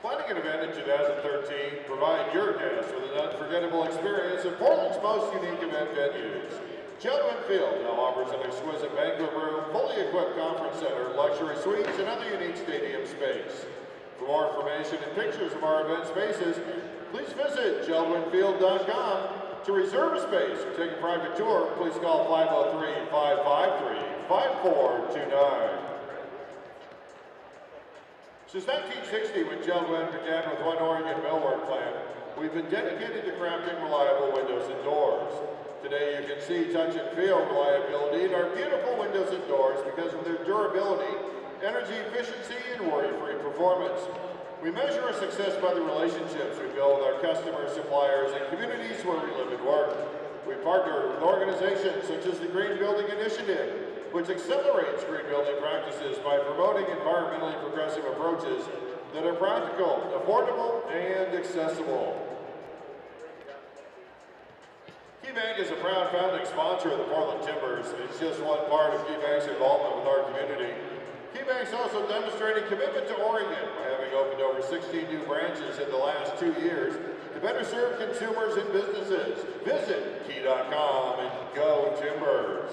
Planning an event in 2013, provide your guests with an unforgettable experience in Portland's most unique event venues. Gentleman Field now offers an exquisite banquet room, fully equipped conference center, luxury suites, and other unique stadium space. For more information and pictures of our event spaces, please visit gentlemanfield.com. To reserve a space or take a private tour, please call 503-553-5429. Since 1960, when Gentleman began with one Oregon millwork plant, we've been dedicated to crafting reliable windows and doors. Today you can see, touch, and feel reliability in our beautiful windows and doors because of their durability, energy efficiency, and worry-free performance. We measure our success by the relationships we build with our customers, suppliers, and communities where we live and work. We partner with organizations such as the Green Building Initiative, which accelerates green building practices by promoting environmentally progressive approaches that are practical, affordable, and accessible. KeyBank is a proud founding sponsor of the Portland Timbers. It's just one part of KeyBank's involvement with our community. KeyBank's also demonstrated commitment to Oregon by having opened over 16 new branches in the last 2 years to better serve consumers and businesses. Visit key.com and go Timbers.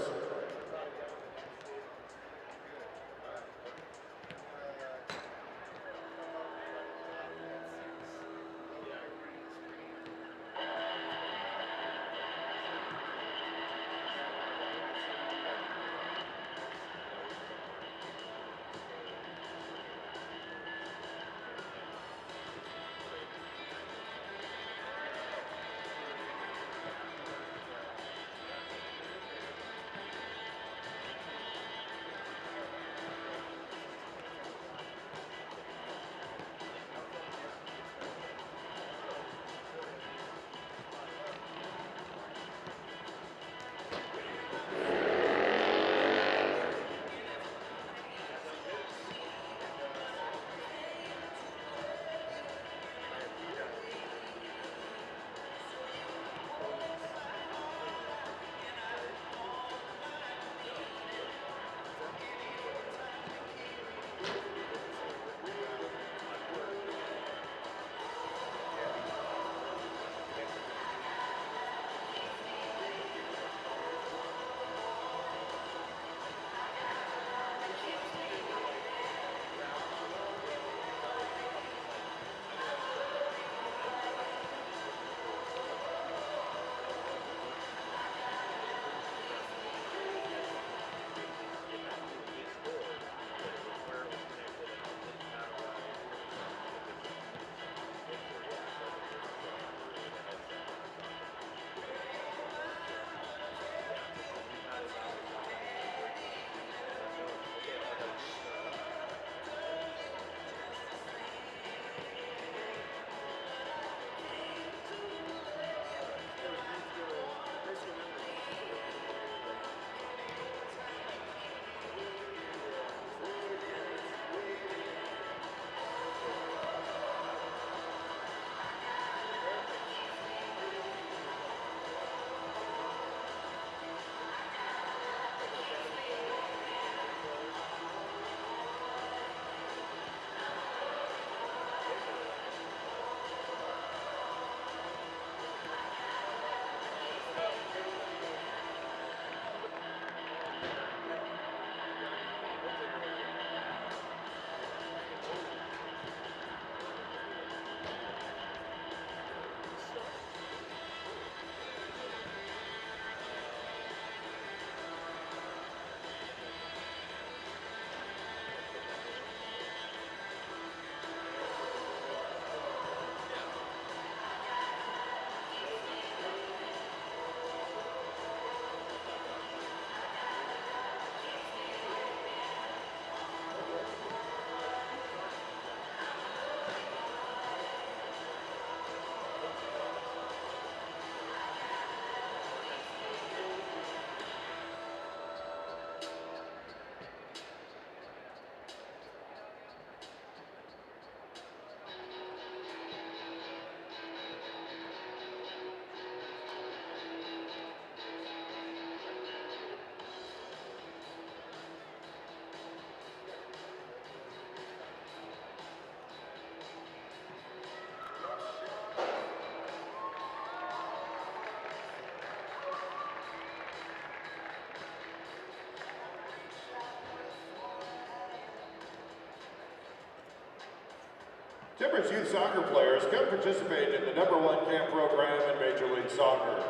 Timbers youth soccer players come participate in the #1 camp program in Major League Soccer.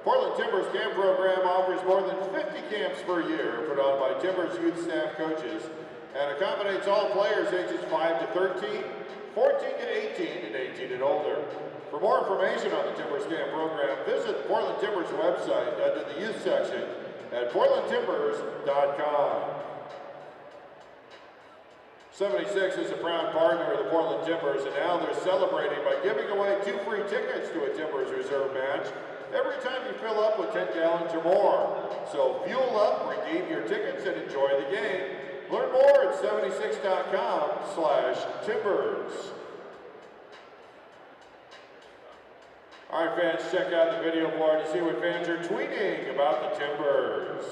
Portland Timbers camp program offers more than 50 camps per year put on by Timbers youth staff coaches and accommodates all players ages 5 to 13, 14 to 18, and 18 and older. For more information on the Timbers camp program, visit Portland Timbers website under the youth section at portlandtimbers.com. 76 is a proud partner of the Portland Timbers, and now they're celebrating by giving away 2 free tickets to a Timbers reserve match every time you fill up with 10 gallons or more. So fuel up, redeem your tickets, and enjoy the game. Learn more at 76.com/Timbers. All right, fans, check out the video board to see what fans are tweeting about the Timbers.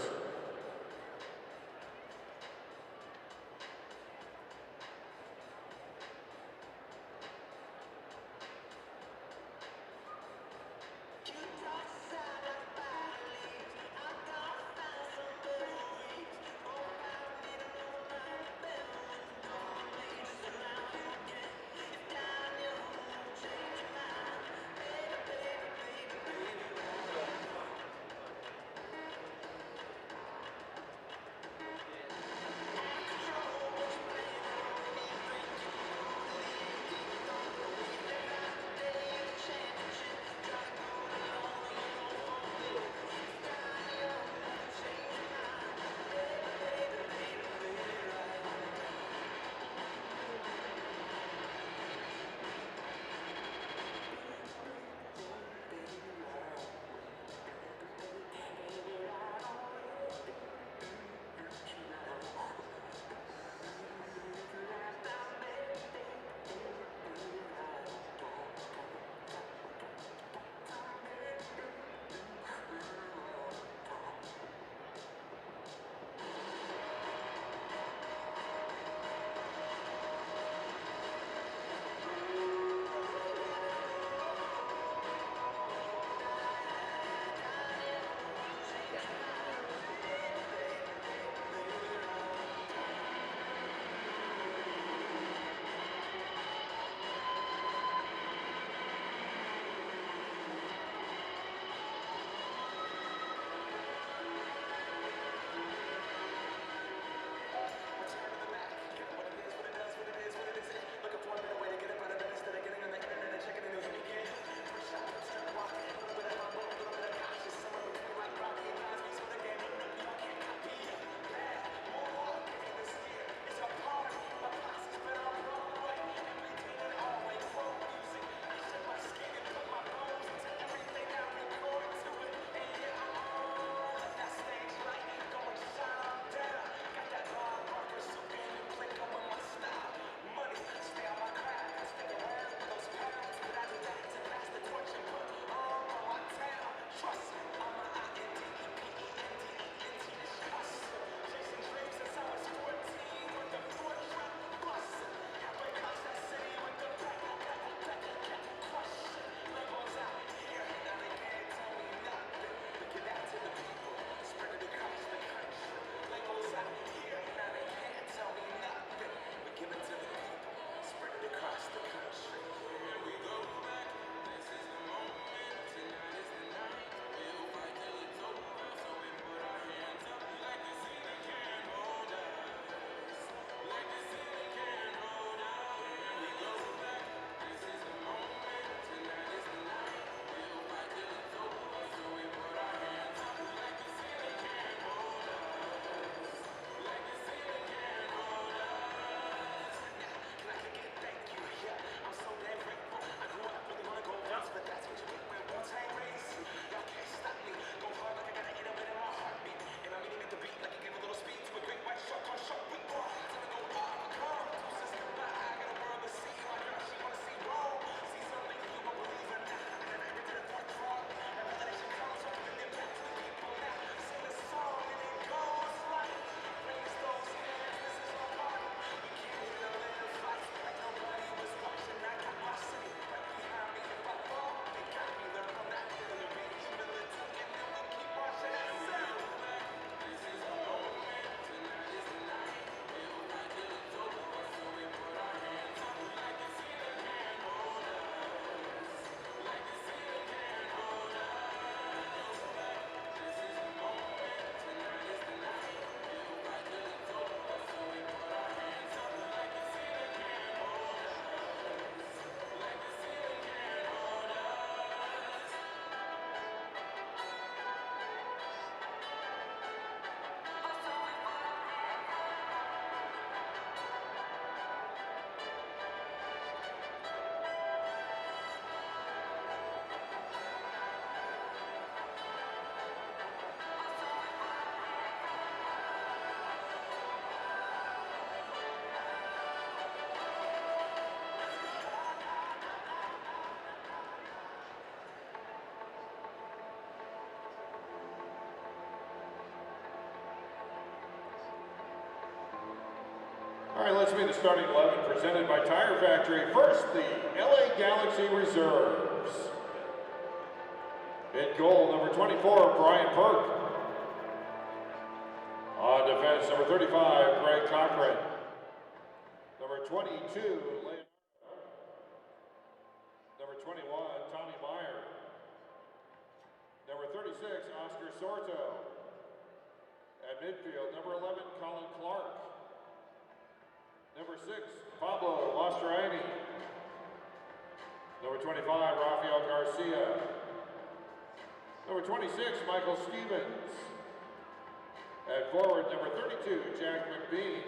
be the starting 11 presented by Tire Factory. First, the LA Galaxy Reserves. In goal, number 24, Brian Perk. On defense, number 35, Greg Cochran. Number 22, Leonardo. Number 21, Tommy Meyer. Number 36, Oscar Sorto. At midfield, number 11, Colin Clark. Number 6, Pablo Mastroianni. Number 25, Rafael Garcia. Number 26, Michael Stevens. At forward, number 32, Jack McBean.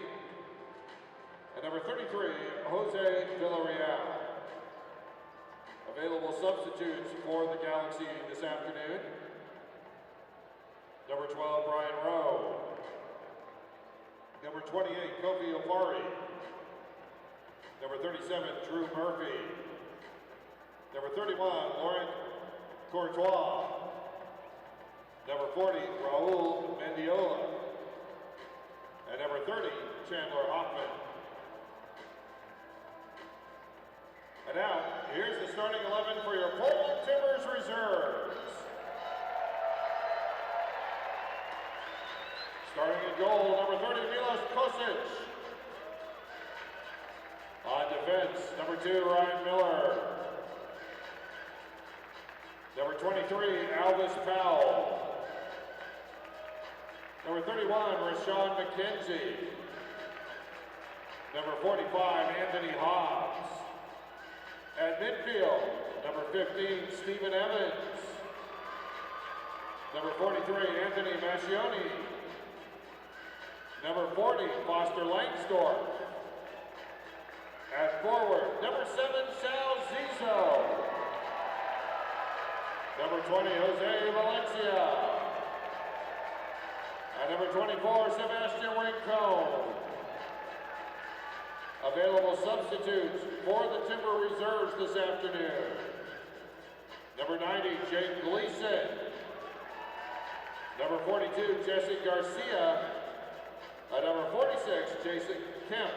And number 33, Jose Villarreal. Available substitutes for the Galaxy this afternoon. Number 12, Brian Rowe. Number 28, Kofi Opari. Number 37, Drew Murphy. Number 31, Laurent Courtois. Number 40, Raul Mendiola. And number 30, Chandler Hoffman. And now, here's the starting 11 for your Portland Timbers Reserves. Starting in goal, number 30, Milos Kosic. On defense, number 2, Ryan Miller. Number 23, Alvis Powell. Number 31, Rashawn McKenzie. Number 45, Anthony Hobbs. At midfield, number 15, Stephen Evans. Number 43, Anthony Mascioni. Number 40, Foster Langsdorff. At forward, number 7, Sal Zizzo. Number 20, Jose Valencia. And number 24, Sebastian Rincon. Available substitutes for the Timber Reserves this afternoon. Number 90, Jake Gleason. Number 42, Jesse Garcia. And number 46, Jason Kemp.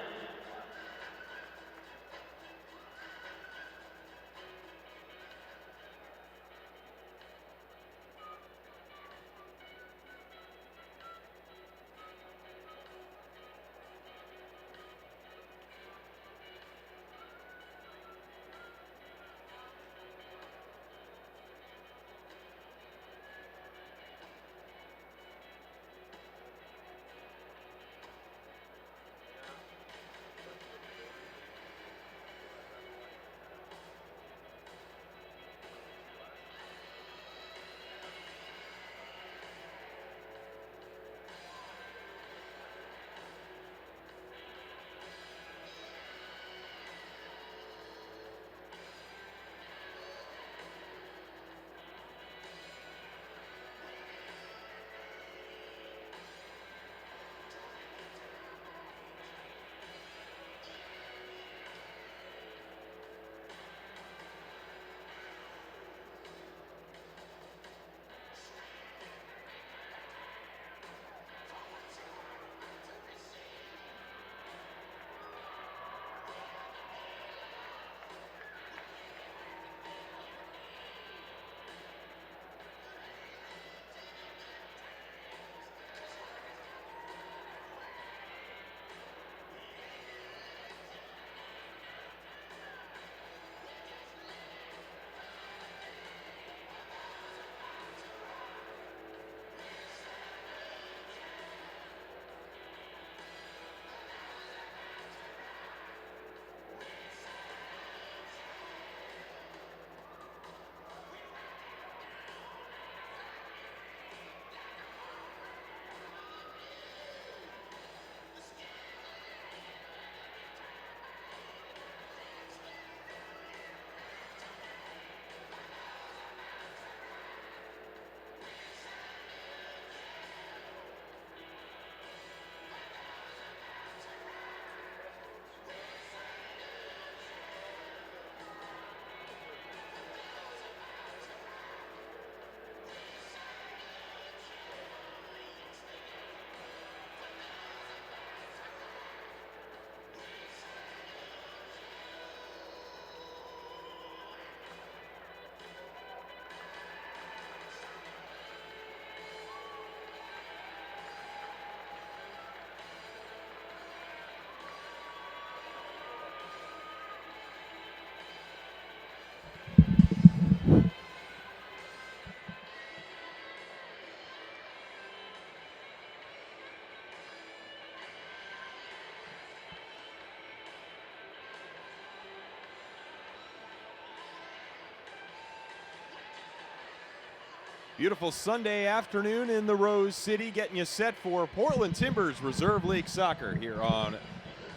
Beautiful Sunday afternoon in the Rose City, getting you set for Portland Timbers Reserve League Soccer here on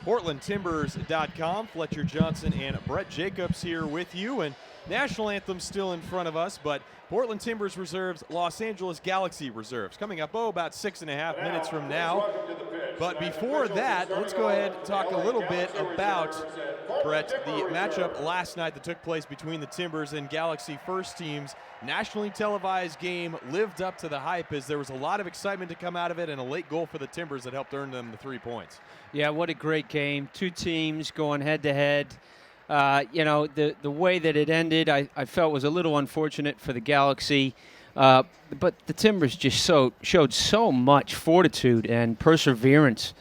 PortlandTimbers.com. Fletcher Johnson and Brett Jacobs here with you, and national anthem still in front of us, but Portland Timbers Reserves, Los Angeles Galaxy Reserves coming up, about 6.5 minutes from now. But before that, let's go ahead and talk a little bit about, Brett, the matchup last night that took place between the Timbers and Galaxy first teams. Nationally televised game, lived up to the hype as there was a lot of excitement to come out of it, and a late goal for the Timbers that helped earn them the 3 points. Yeah, what a great game. Two teams going head-to-head. The way that it ended, I felt was a little unfortunate for the Galaxy. But the Timbers just showed so much fortitude and perseverance.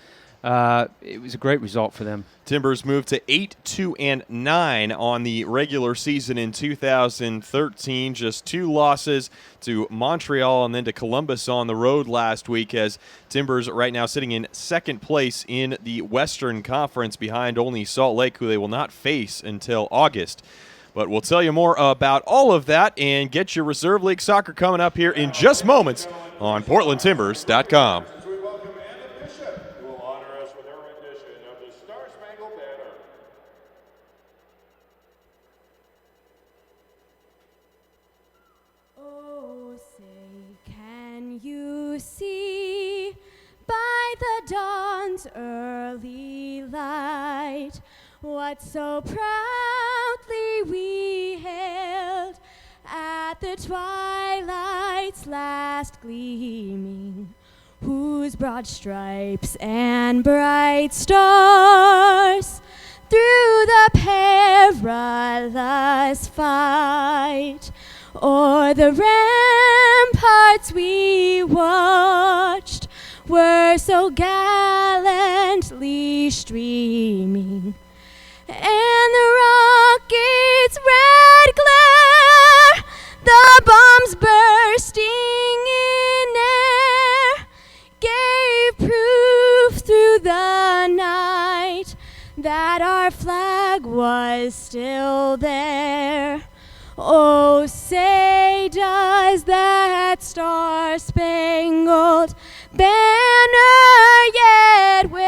It was a great result for them. Timbers moved to 8-2-9 on the regular season in 2013. Just 2 losses to Montreal and then to Columbus on the road last week, as Timbers right now sitting in second place in the Western Conference behind only Salt Lake, who they will not face until August. But we'll tell you more about all of that and get your Reserve League soccer coming up here in just moments on PortlandTimbers.com. You see by the dawn's early light what so proudly we hailed at the twilight's last gleaming, whose broad stripes and bright stars through the perilous fight o'er the ramparts we watched were so gallantly streaming, and the rocket's red glare, the bombs bursting in air, gave proof through the night that our flag was still there. Oh, say does that star-spangled banner yet wave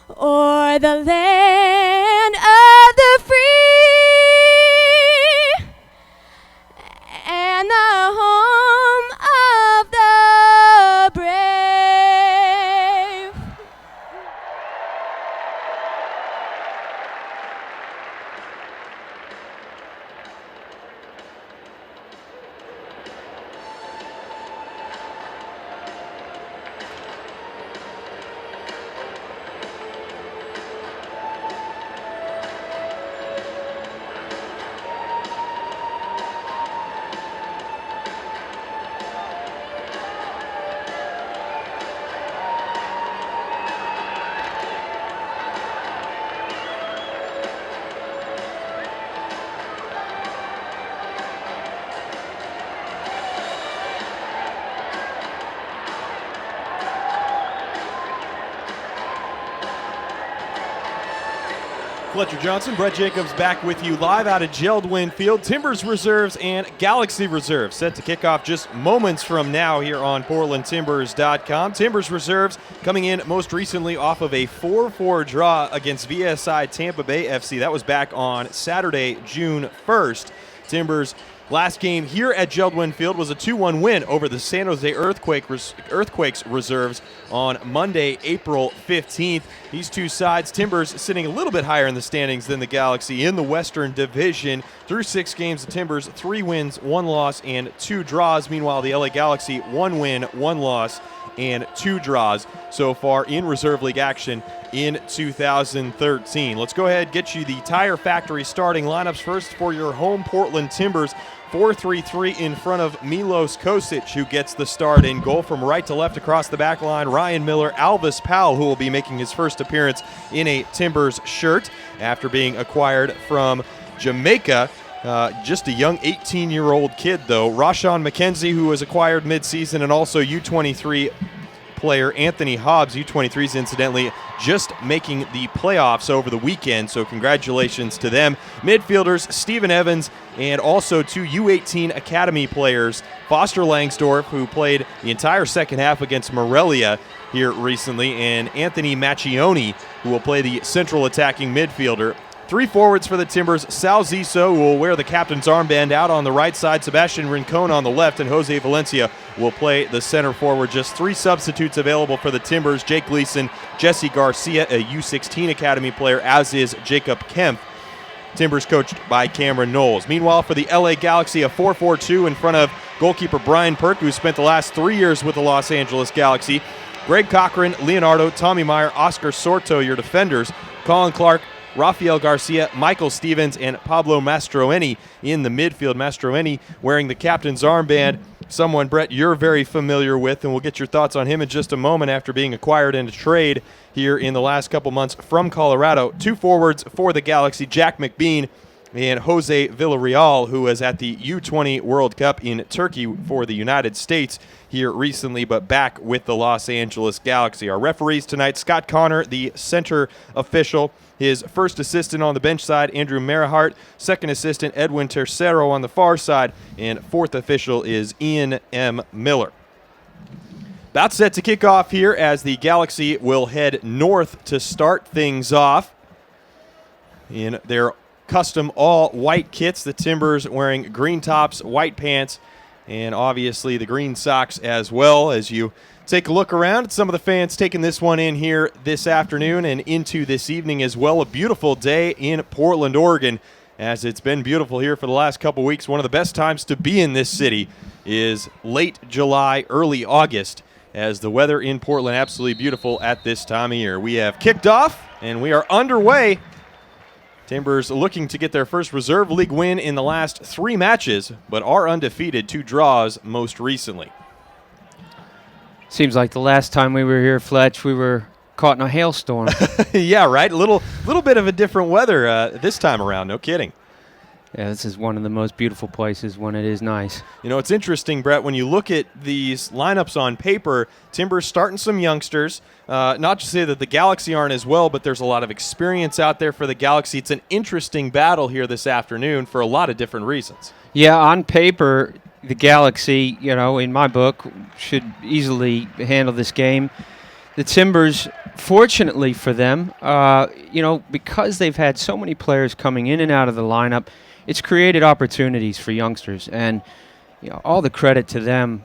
o'er the land of the free and the home of the brave? Fletcher Johnson, Brett Jacobs back with you live out of Geldwin Field. Timbers Reserves and Galaxy Reserves set to kick off just moments from now here on PortlandTimbers.com. Timbers Reserves coming in most recently off of a 4-4 draw against VSI Tampa Bay FC. That was back on Saturday, June 1st. Timbers last game here at Geldwin Field was a 2-1 win over the San Jose Earthquakes Reserves on Monday, April 15th. These two sides, Timbers sitting a little bit higher in the standings than the Galaxy in the Western Division. Through 6 games, the Timbers 3 wins, 1 loss, and 2 draws. Meanwhile, the LA Galaxy 1 win, 1 loss, and 2 draws so far in Reserve League action in 2013. Let's go ahead and get you the Tire Factory starting lineups first for your home Portland Timbers. 4-3-3 in front of Milos Kosic, who gets the start in goal. From right to left across the back line, Ryan Miller, Alvis Powell, who will be making his first appearance in a Timbers shirt after being acquired from Jamaica. Just a young 18-year-old kid, though. Rashawn McKenzie, who was acquired midseason, and also U23 player Anthony Hobbs, U23s incidentally, just making the playoffs over the weekend, so congratulations to them. Midfielders Steven Evans and also 2 U18 Academy players, Foster Langsdorff, who played the entire second half against Morelia here recently, and Anthony Macchione, who will play the central attacking midfielder. 3 forwards for the Timbers, Sal Ziso, who will wear the captain's armband out on the right side, Sebastian Rincon on the left, and Jose Valencia will play the center forward. Just 3 substitutes available for the Timbers, Jake Gleason, Jesse Garcia, a U16 Academy player, as is Jacob Kemp. Timbers coached by Cameron Knowles. Meanwhile, for the LA Galaxy, a 4-4-2 in front of goalkeeper Brian Perk, who spent the last 3 years with the Los Angeles Galaxy. Greg Cochran, Leonardo, Tommy Meyer, Oscar Sorto, your defenders. Colin Clark, Rafael Garcia, Michael Stevens, and Pablo Mastroeni in the midfield. Mastroeni wearing the captain's armband, someone, Brett, you're very familiar with, and we'll get your thoughts on him in just a moment after being acquired in a trade here in the last couple months from Colorado. 2 forwards for the Galaxy, Jack McBean and Jose Villarreal, who was at the U20 World Cup in Turkey for the United States here recently, but back with the Los Angeles Galaxy. Our referees tonight, Scott Connor, the center official. His first assistant on the bench side, Andrew Merihart. Second assistant, Edwin Tercero on the far side. And fourth official is Ian M. Miller. About set to kick off here as the Galaxy will head north to start things off in their custom all-white kits. The Timbers wearing green tops, white pants, and obviously the green socks as well. As you take a look around, some of the fans taking this one in here this afternoon and into this evening as well. A beautiful day in Portland, Oregon, as it's been beautiful here for the last couple weeks. One of the best times to be in this city is late July, early August, as the weather in Portland absolutely beautiful at this time of year. We have kicked off and we are underway. Timbers looking to get their first Reserve League win in the last 3 matches, but are undefeated, 2 draws most recently. Seems like the last time we were here, Fletch, we were caught in a hailstorm. Yeah, right. A little bit of a different weather this time around. No kidding. Yeah, this is one of the most beautiful places when it is nice. You know, it's interesting, Brett, when you look at these lineups on paper, Timbers starting some youngsters. Not to say that the Galaxy aren't as well, but there's a lot of experience out there for the Galaxy. It's an interesting battle here this afternoon for a lot of different reasons. Yeah, on paper, the Galaxy, you know, in my book, should easily handle this game. The Timbers, fortunately for them, you know, because they've had so many players coming in and out of the lineup, it's created opportunities for youngsters, and you know, all the credit to them.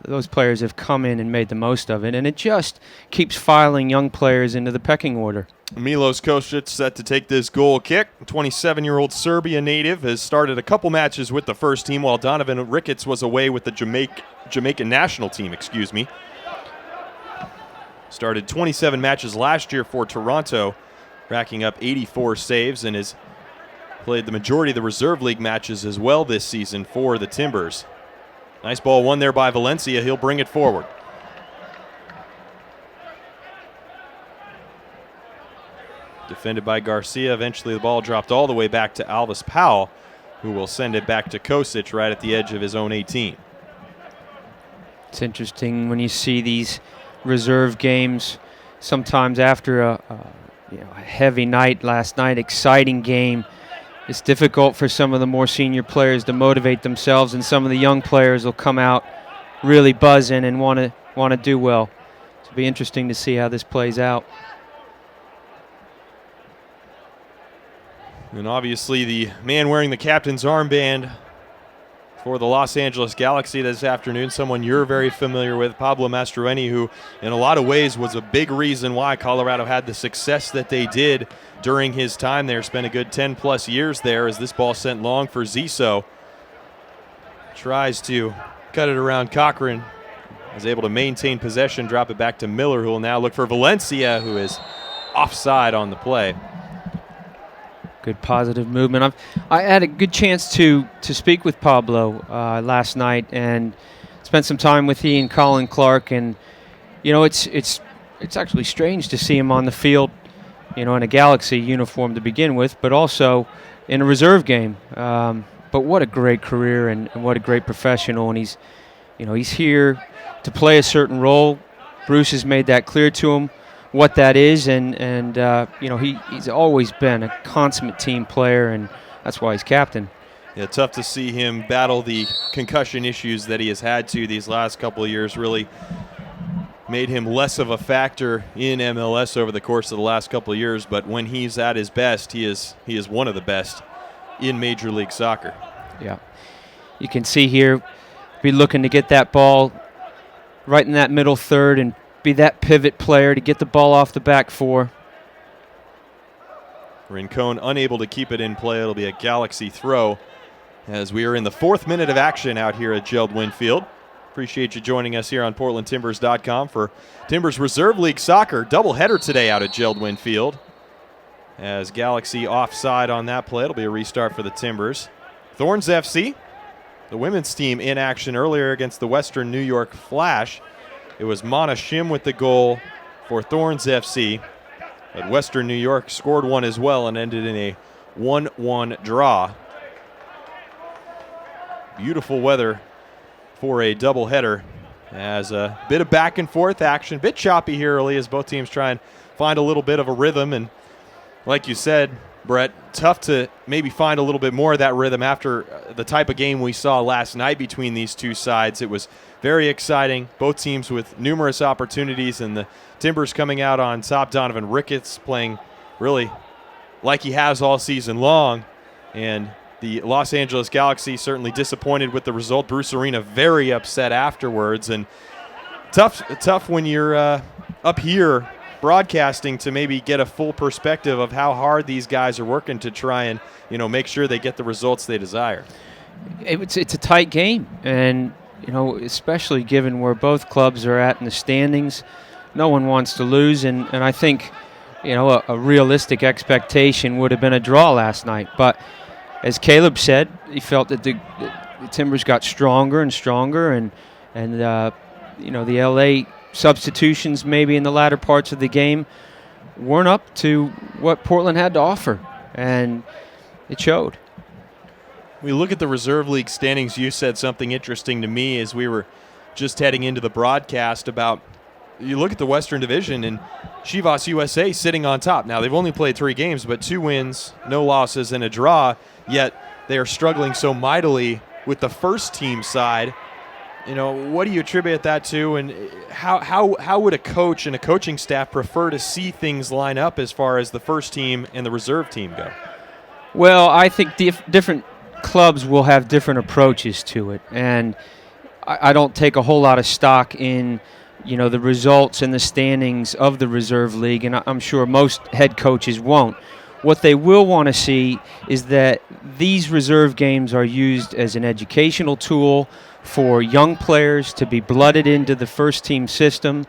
Those players have come in and made the most of it, and it just keeps filing young players into the pecking order. Milos Kosic set to take this goal kick. 27-year-old Serbia native has started a couple matches with the first team, while Donovan Ricketts was away with the Jamaican national team. Started 27 matches last year for Toronto, racking up 84 saves, and has played the majority of the Reserve League matches as well this season for the Timbers. Nice ball won there by Valencia. He'll bring it forward. Defended by Garcia. Eventually the ball dropped all the way back to Alvis Powell, who will send it back to Kosic right at the edge of his own 18. It's interesting when you see these reserve games sometimes after a heavy night last night, exciting game. It's difficult for some of the more senior players to motivate themselves, and some of the young players will come out really buzzing and want to do well. It'll be interesting to see how this plays out. And obviously the man wearing the captain's armband for the Los Angeles Galaxy this afternoon, someone you're very familiar with, Pablo Mastroeni, who in a lot of ways was a big reason why Colorado had the success that they did during his time there. Spent a good 10-plus years there, as this ball sent long for Ziso. Tries to cut it around Cochran. Is able to maintain possession, drop it back to Miller, who will now look for Valencia, who is offside on the play. Good positive movement. I had a good chance to speak with Pablo last night and spent some time with he and Colin Clark, and you know, it's actually strange to see him on the field, you know, in a Galaxy uniform to begin with, but also in a reserve game. But what a great career and what a great professional, and he's here to play a certain role, Bruce has made that clear to him what that is, and you know, he's always been a consummate team player, and that's why he's captain. Yeah, tough to see him battle the concussion issues that he has had to these last couple of years. Really made him less of a factor in MLS over the course of the last couple of years, but when he's at his best, he is one of the best in Major League Soccer. Yeah. You can see here, be looking to get that ball right in that middle third and be that pivot player to get the ball off the back four. Rincon unable to keep it in play. It'll be a Galaxy throw as we are in the 4th minute of action out here at Jeld-Wen Field. Appreciate you joining us here on PortlandTimbers.com for Timbers Reserve League Soccer. Doubleheader today out at Jeld-Wen Field. As Galaxy offside on that play, it'll be a restart for the Timbers. Thorns FC, the women's team, in action earlier against the Western New York Flash. It was Mana Shim with the goal for Thorns FC. But Western New York scored one as well and ended in a 1-1 draw. Beautiful weather for a doubleheader as a bit of back and forth action. Bit choppy here early as both teams try and find a little bit of a rhythm. And like you said, Brett, tough to maybe find a little bit more of that rhythm after the type of game we saw last night between these two sides. It was very exciting. Both teams with numerous opportunities, and the Timbers coming out on top. Donovan Ricketts playing really like he has all season long. And the Los Angeles Galaxy certainly disappointed with the result. Bruce Arena very upset afterwards. And tough when you're up here broadcasting to maybe get a full perspective of how hard these guys are working to try and, you know, make sure they get the results they desire. It's a tight game, and you know, especially given where both clubs are at in the standings, no one wants to lose, and I think, you know, a realistic expectation would have been a draw last night. But as Caleb said, he felt that the Timbers got stronger and stronger, and you know, the LA substitutions maybe in the latter parts of the game weren't up to what Portland had to offer, and it showed. We look at the Reserve League standings. You said something interesting to me as we were just heading into the broadcast about, you look at the Western Division and Chivas USA sitting on top. Now, they've only played 3 games, but 2 wins, no losses, and a draw, yet they are struggling so mightily with the first team side. You know, what do you attribute that to, and how would a coach and a coaching staff prefer to see things line up as far as the first team and the reserve team go? Well, I think different clubs will have different approaches to it, and I don't take a whole lot of stock in, you know, the results and the standings of the Reserve League, and I'm sure most head coaches won't. What they will want to see is that these reserve games are used as an educational tool for young players to be blooded into the first team system.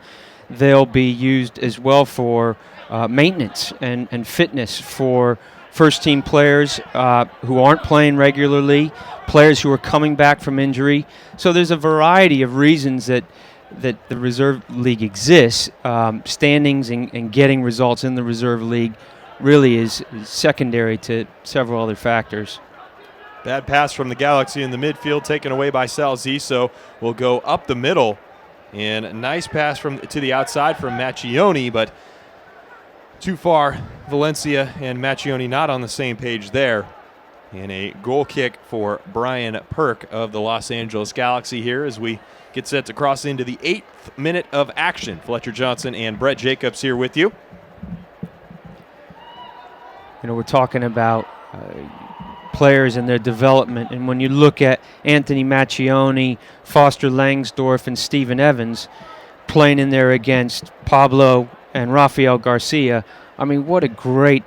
They'll be used as well for maintenance and fitness for first team players who aren't playing regularly, players who are coming back from injury. So there's a variety of reasons that the Reserve League exists. Standings and getting results in the Reserve League really is secondary to several other factors. Bad pass from the Galaxy in the midfield, taken away by Salziso. Will go up the middle, and a nice pass to the outside from Macchioni, but too far. Valencia and Macchioni not on the same page there. And a goal kick for Brian Perk of the Los Angeles Galaxy here as we get set to cross into the 8th minute of action. Fletcher Johnson and Brett Jacobs here with you. You know, we're talking about players and their development, and when you look at Anthony Macchioni, Foster Langsdorff, and Stephen Evans playing in there against Pablo and Rafael Garcia, I mean, what a great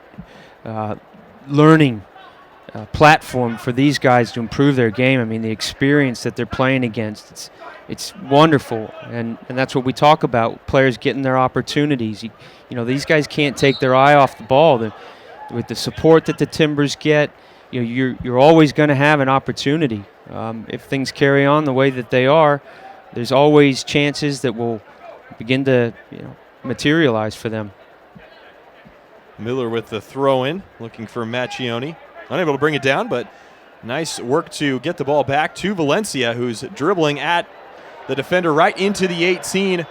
learning platform for these guys to improve their game. I mean, the experience that they're playing against, it's wonderful, and that's what we talk about, players getting their opportunities. You know, these guys can't take their eye off the ball. With the support that the Timbers get, you know, you're always going to have an opportunity. If things carry on the way that they are, there's always chances that will begin to, you know, materialize for them. Miller with the throw-in, looking for Macchioni. Unable to bring it down, but nice work to get the ball back to Valencia, who's dribbling at the defender right into the 18.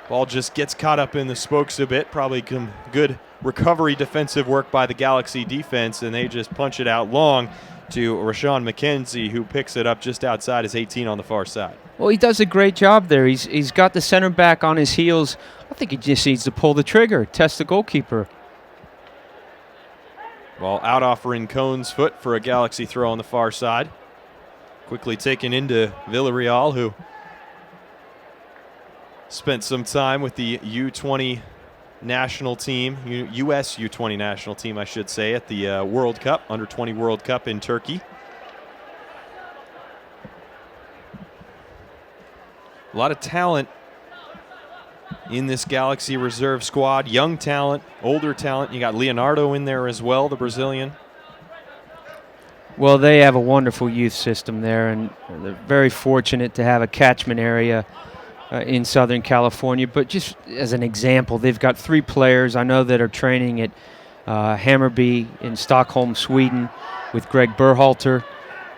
Ball just gets caught up in the spokes a bit. Probably some good recovery defensive work by the Galaxy defense, and they just punch it out long to Rashawn McKenzie, who picks it up just outside his 18 on the far side. Well, he does a great job there. He's got the center back on his heels. I think he just needs to pull the trigger, test the goalkeeper. Ball out off Rincon's foot for a Galaxy throw on the far side. Quickly taken into Villarreal, who spent some time with the U20 national team, U.S. U20 national team, I should say, at the World Cup, Under-20 World Cup in Turkey. A lot of talent in this Galaxy reserve squad. Young talent, older talent. You got Leonardo in there as well, the Brazilian. Well, they have a wonderful youth system there, and they're very fortunate to have a catchment area in Southern California. But just as an example, they've got 3 players I know that are training at Hammarby in Stockholm, Sweden, with Greg Berhalter.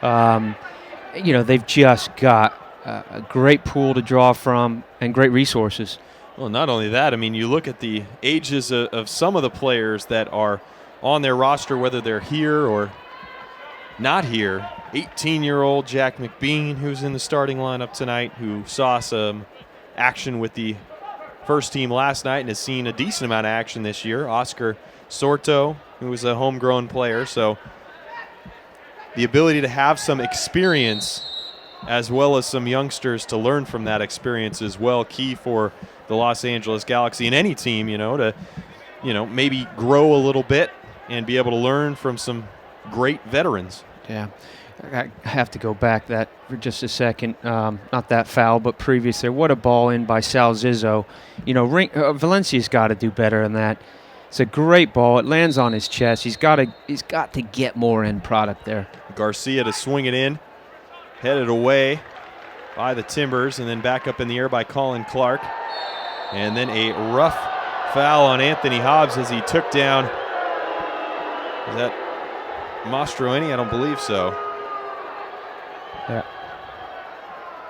You know, they've just got a great pool to draw from and great resources. Well, not only that, I mean, you look at the ages of some of the players that are on their roster, whether they're here or not here. 18-year-old Jack McBean, who's in the starting lineup tonight, who saw some action with the first team last night and has seen a decent amount of action this year. Oscar Sorto, who was a homegrown player. So the ability to have some experience as well as some youngsters to learn from that experience is well key for the Los Angeles Galaxy and any team, you know, to, you know, maybe grow a little bit and be able to learn from some great veterans. Yeah, I have to go back that for just a second. Not that foul, but previous there. What a ball in by Sal Zizzo. You know, Valencia's got to do better than that. It's a great ball. It lands on his chest. He's got to get more end product there. Garcia to swing it in, headed away by the Timbers, and then back up in the air by Colin Clark. And then a rough foul on Anthony Hobbs as he took down. Is that Mastroeni? I don't believe so. Yeah.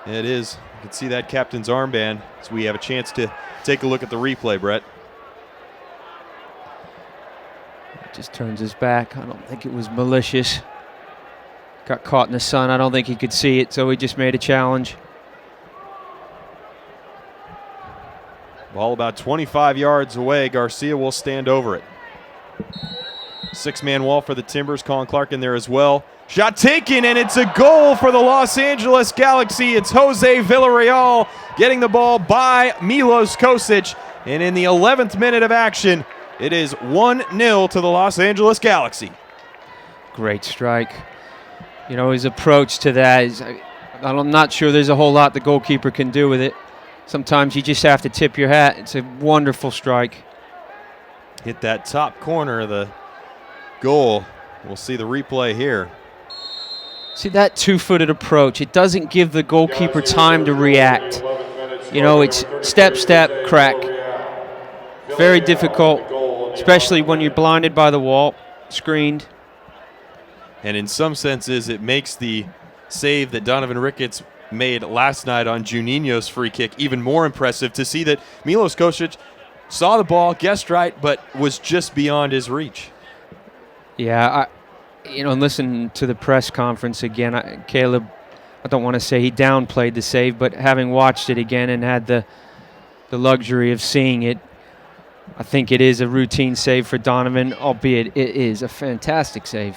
It is. You can see that captain's armband as we have a chance to take a look at the replay, Brett. Just turns his back. I don't think it was malicious. Got caught in the sun. I don't think he could see it, so he just made a challenge. Ball about 25 yards away. Garcia will stand over it. 6-man wall for the Timbers. Colin Clark in there as well. Shot taken, and it's a goal for the Los Angeles Galaxy. It's Jose Villarreal getting the ball by Milos Kosic. And in the 11th minute of action, it is 1-0 to the Los Angeles Galaxy. Great strike. You know, his approach to that is, I'm not sure there's a whole lot the goalkeeper can do with it. Sometimes you just have to tip your hat. It's a wonderful strike. Hit that top corner of the goal. We'll see the replay here. See that 2-footed approach. It doesn't give the goalkeeper time to react. You know, it's step, step, crack. Very difficult, especially when you're blinded by the wall, screened. And in some senses, it makes the save that Donovan Ricketts made last night on Juninho's free kick even more impressive, to see that Milos Kosic saw the ball, guessed right, but was just beyond his reach. Yeah, listen to the press conference again. Caleb, I don't want to say he downplayed the save, but having watched it again and had the luxury of seeing it, I think it is a routine save for Donovan, albeit it is a fantastic save.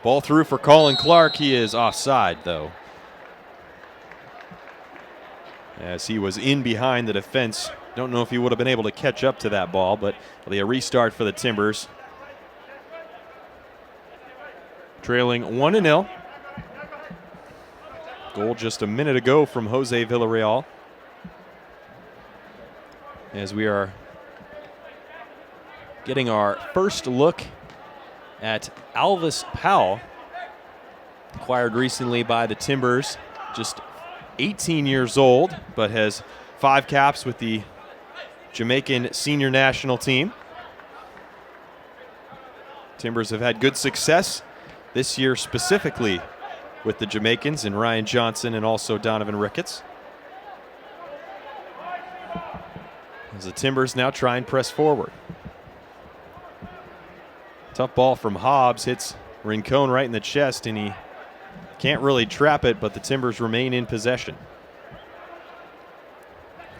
Ball through for Colin Clark. He is offside, though, as he was in behind the defense. Don't know if he would have been able to catch up to that ball, but it'll be a restart for the Timbers. Trailing 1-0. Goal just a minute ago from Jose Villarreal. As we are getting our first look at Alvis Powell, acquired recently by the Timbers, just 18 years old, but has 5 caps with the Jamaican senior national team. Timbers have had good success this year, specifically with the Jamaicans and Ryan Johnson and also Donovan Ricketts. as the Timbers now try and press forward. Tough ball from Hobbs, hits Rincon right in the chest, and he can't really trap it, but the Timbers remain in possession.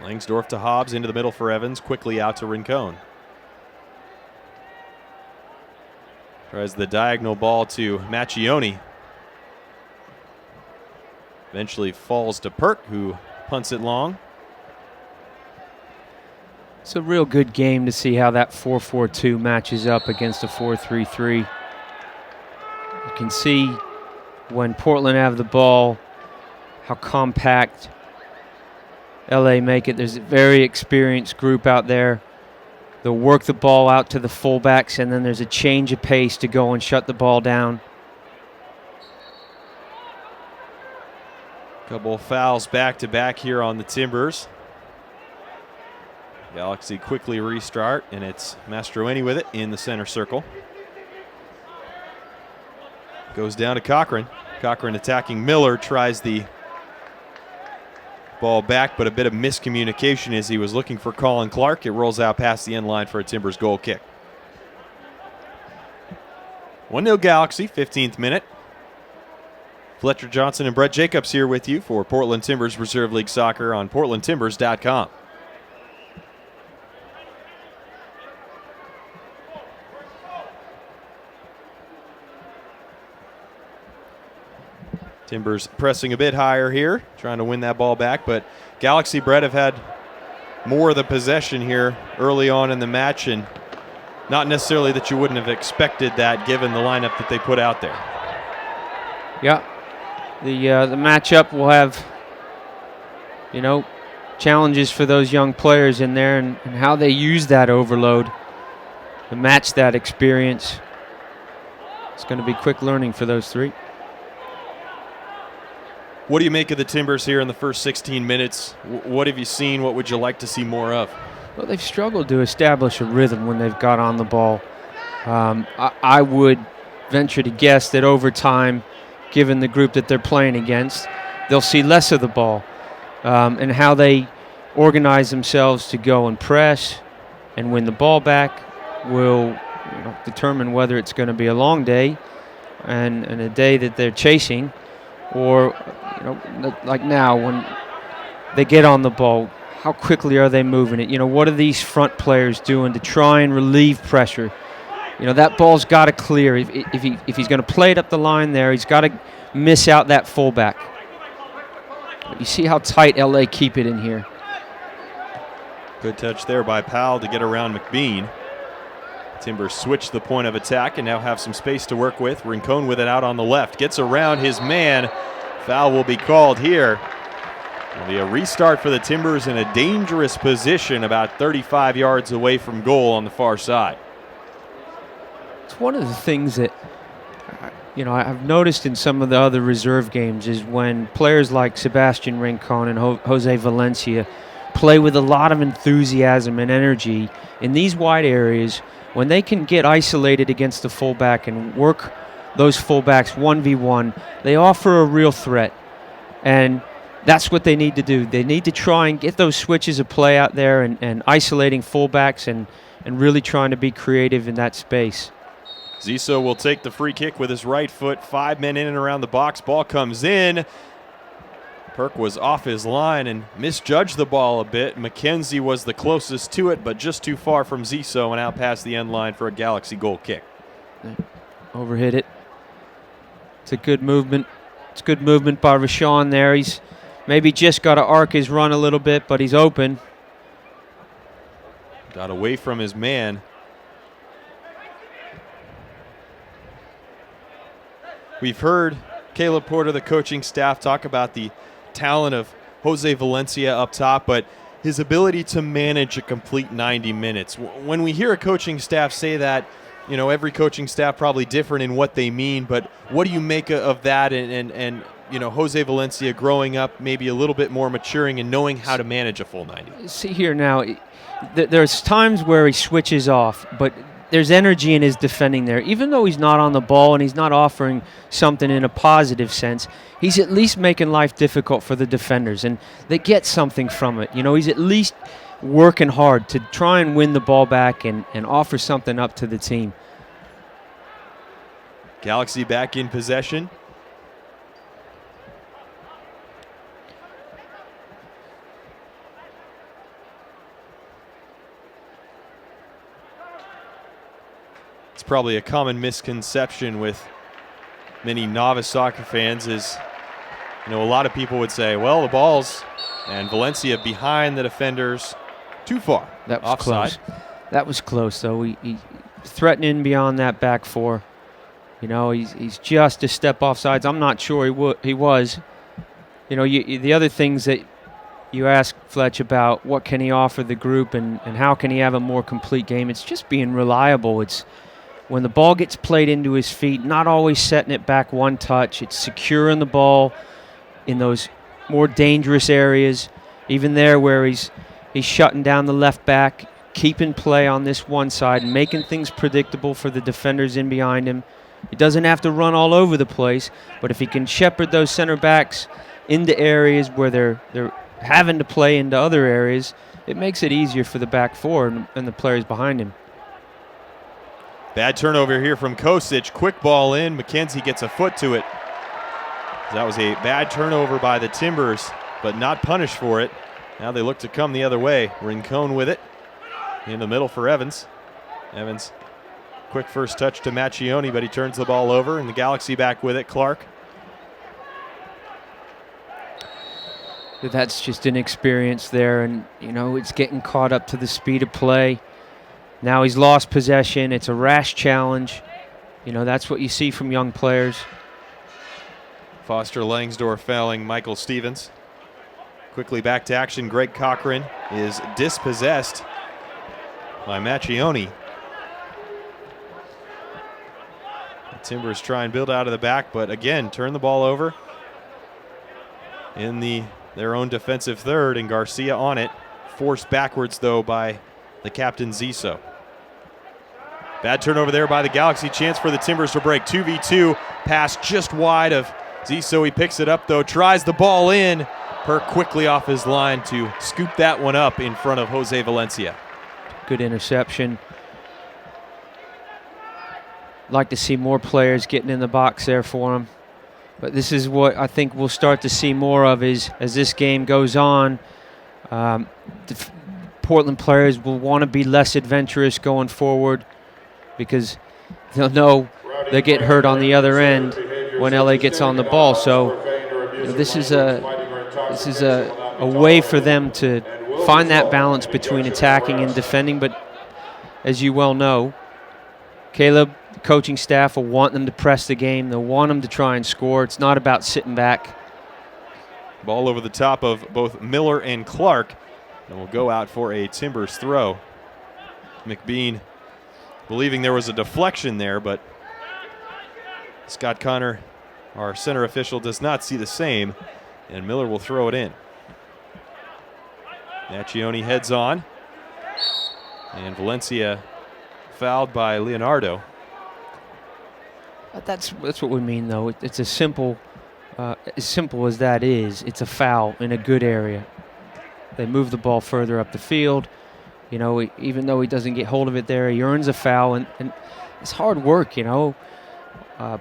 Langsdorf to Hobbs, into the middle for Evans, quickly out to Rincon. Tries the diagonal ball to Macchioni. Eventually falls to Perk, who punts it long. It's a real good game to see how that 4-4-2 matches up against a 4-3-3. You can see when Portland have the ball, how compact LA make it. There's a very experienced group out there. They'll work the ball out to the fullbacks, and then there's a change of pace to go and shut the ball down. Couple of fouls back-to-back here on the Timbers. Galaxy quickly restart, and it's Mastroeni with it in the center circle. Goes down to Cochran. Cochran attacking Miller, tries the ball back, but a bit of miscommunication as he was looking for Colin Clark. It rolls out past the end line for a Timbers goal kick. 1-0 Galaxy, 15th minute. Fletcher Johnson and Brett Jacobs here with you for Portland Timbers Reserve League Soccer on portlandtimbers.com. Timbers pressing a bit higher here, trying to win that ball back, but Galaxy, Brett, have had more of the possession here early on in the match, and not necessarily that you wouldn't have expected that given the lineup that they put out there. Yeah, the matchup will have, challenges for those young players in there, and how they use that overload to match that experience. It's going to be quick learning for those three. What do you make of the Timbers here in the first 16 minutes? What have you seen? What would you like to see more of? Well, they've struggled to establish a rhythm when they've got on the ball. I would venture to guess that over time, given the group that they're playing against, they'll see less of the ball. And how they organize themselves to go and press and win the ball back will determine whether it's going to be a long day and a day that they're chasing, or like now when they get on the ball, how quickly are they moving it? What are these front players doing to try and relieve pressure? That ball's got to clear. If he's going to play it up the line there, he's got to miss out that fullback. You see how tight LA keep it in here. Good touch there by Powell to get around McBean. Timbers switch the point of attack and now have some space to work with. Rincon with it out on the left. Gets around his man. Foul will be called here. It'll be a restart for the Timbers in a dangerous position about 35 yards away from goal on the far side. It's one of the things that I've noticed in some of the other reserve games is when players like Sebastian Rincon and Jose Valencia play with a lot of enthusiasm and energy in these wide areas, when they can get isolated against the fullback and work those fullbacks 1v1, they offer a real threat. And that's what they need to do. They need to try and get those switches of play out there and isolating fullbacks and really trying to be creative in that space. Zissou will take the free kick with his right foot. 5 men in and around the box. Ball comes in. Perk was off his line and misjudged the ball a bit. McKenzie was the closest to it, but just too far from Zissou and out past the end line for a Galaxy goal kick. Overhit it. It's a good movement. It's good movement by Rashawn there. He's maybe just got to arc his run a little bit, but he's open. Got away from his man. We've heard Caleb Porter, the coaching staff, talk about the talent of Jose Valencia up top, but his ability to manage a complete 90 minutes. When we hear a coaching staff say that, every coaching staff probably different in what they mean, but what do you make of that and Jose Valencia growing up, maybe a little bit more maturing and knowing how to manage a full 90? See here now, there's times where he switches off, but there's energy in his defending there. Even though he's not on the ball and he's not offering something in a positive sense, he's at least making life difficult for the defenders, and they get something from it. He's at least working hard to try and win the ball back and offer something up to the team. Galaxy back in possession. It's probably a common misconception with many novice soccer fans is, a lot of people would say, well, the ball's and Valencia behind the defenders too far. That was offside. close. That was close, though. He threatening beyond that back four. He's just a step offsides. I'm not sure he was. The other things that you ask Fletch about, what can he offer the group and how can he have a more complete game? It's just being reliable. It's when the ball gets played into his feet, not always setting it back one touch. It's securing the ball in those more dangerous areas, even there where he's shutting down the left back, keeping play on this one side, making things predictable for the defenders in behind him. He doesn't have to run all over the place, but if he can shepherd those center backs into areas where they're having to play into other areas, it makes it easier for the back four and the players behind him. Bad turnover here from Kosic. Quick ball in. McKenzie gets a foot to it. That was a bad turnover by the Timbers, but not punished for it. Now they look to come the other way. Rincon with it. In the middle for Evans. Evans, quick first touch to Macchioni, but he turns the ball over, and the Galaxy back with it. Clark. That's just inexperience there, and, it's getting caught up to the speed of play. Now he's lost possession. It's a rash challenge. That's what you see from young players. Foster Langsdorff fouling Michael Stevens. Quickly back to action. Greg Cochran is dispossessed by Macchioni. The Timbers try and build out of the back, but again, turn the ball over in their own defensive third, and Garcia on it. Forced backwards, though, by the captain, Ziso. Bad turnover there by the Galaxy. Chance for the Timbers to break. 2v2. Pass just wide of Ziso. He picks it up, though. Tries the ball in. Per quickly off his line to scoop that one up in front of Jose Valencia. Good interception. Like to see more players getting in the box there for him. But this is what I think we'll start to see more of as this game goes on. The Portland players will want to be less adventurous going forward because they'll know they get hurt on the other end when LA gets on the ball. So this is a way for them to find that balance between attacking and defending. But as you well know, Caleb, the coaching staff will want them to press the game. They'll want them to try and score. It's not about sitting back. Ball over the top of both Miller and Clark, and will go out for a Timbers throw. McBean believing there was a deflection there, but Scott Connor, our center official, does not see the same, and Miller will throw it in. Macchioni heads on, and Valencia fouled by Leonardo. That's what we mean, though. It's as simple as that is. It's a foul in a good area. They move the ball further up the field. Even though he doesn't get hold of it there, he earns a foul, and it's hard work,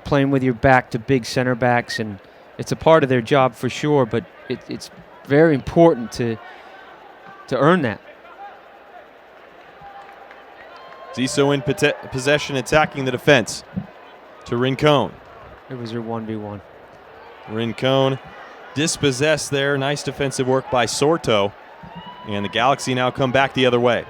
playing with your back to big center backs, and it's a part of their job for sure, but it's very important to earn that. Ziso in possession, attacking the defense to Rincon. It was their 1v1. Rincon dispossessed there. Nice defensive work by Sorto. And the Galaxy now come back the other way.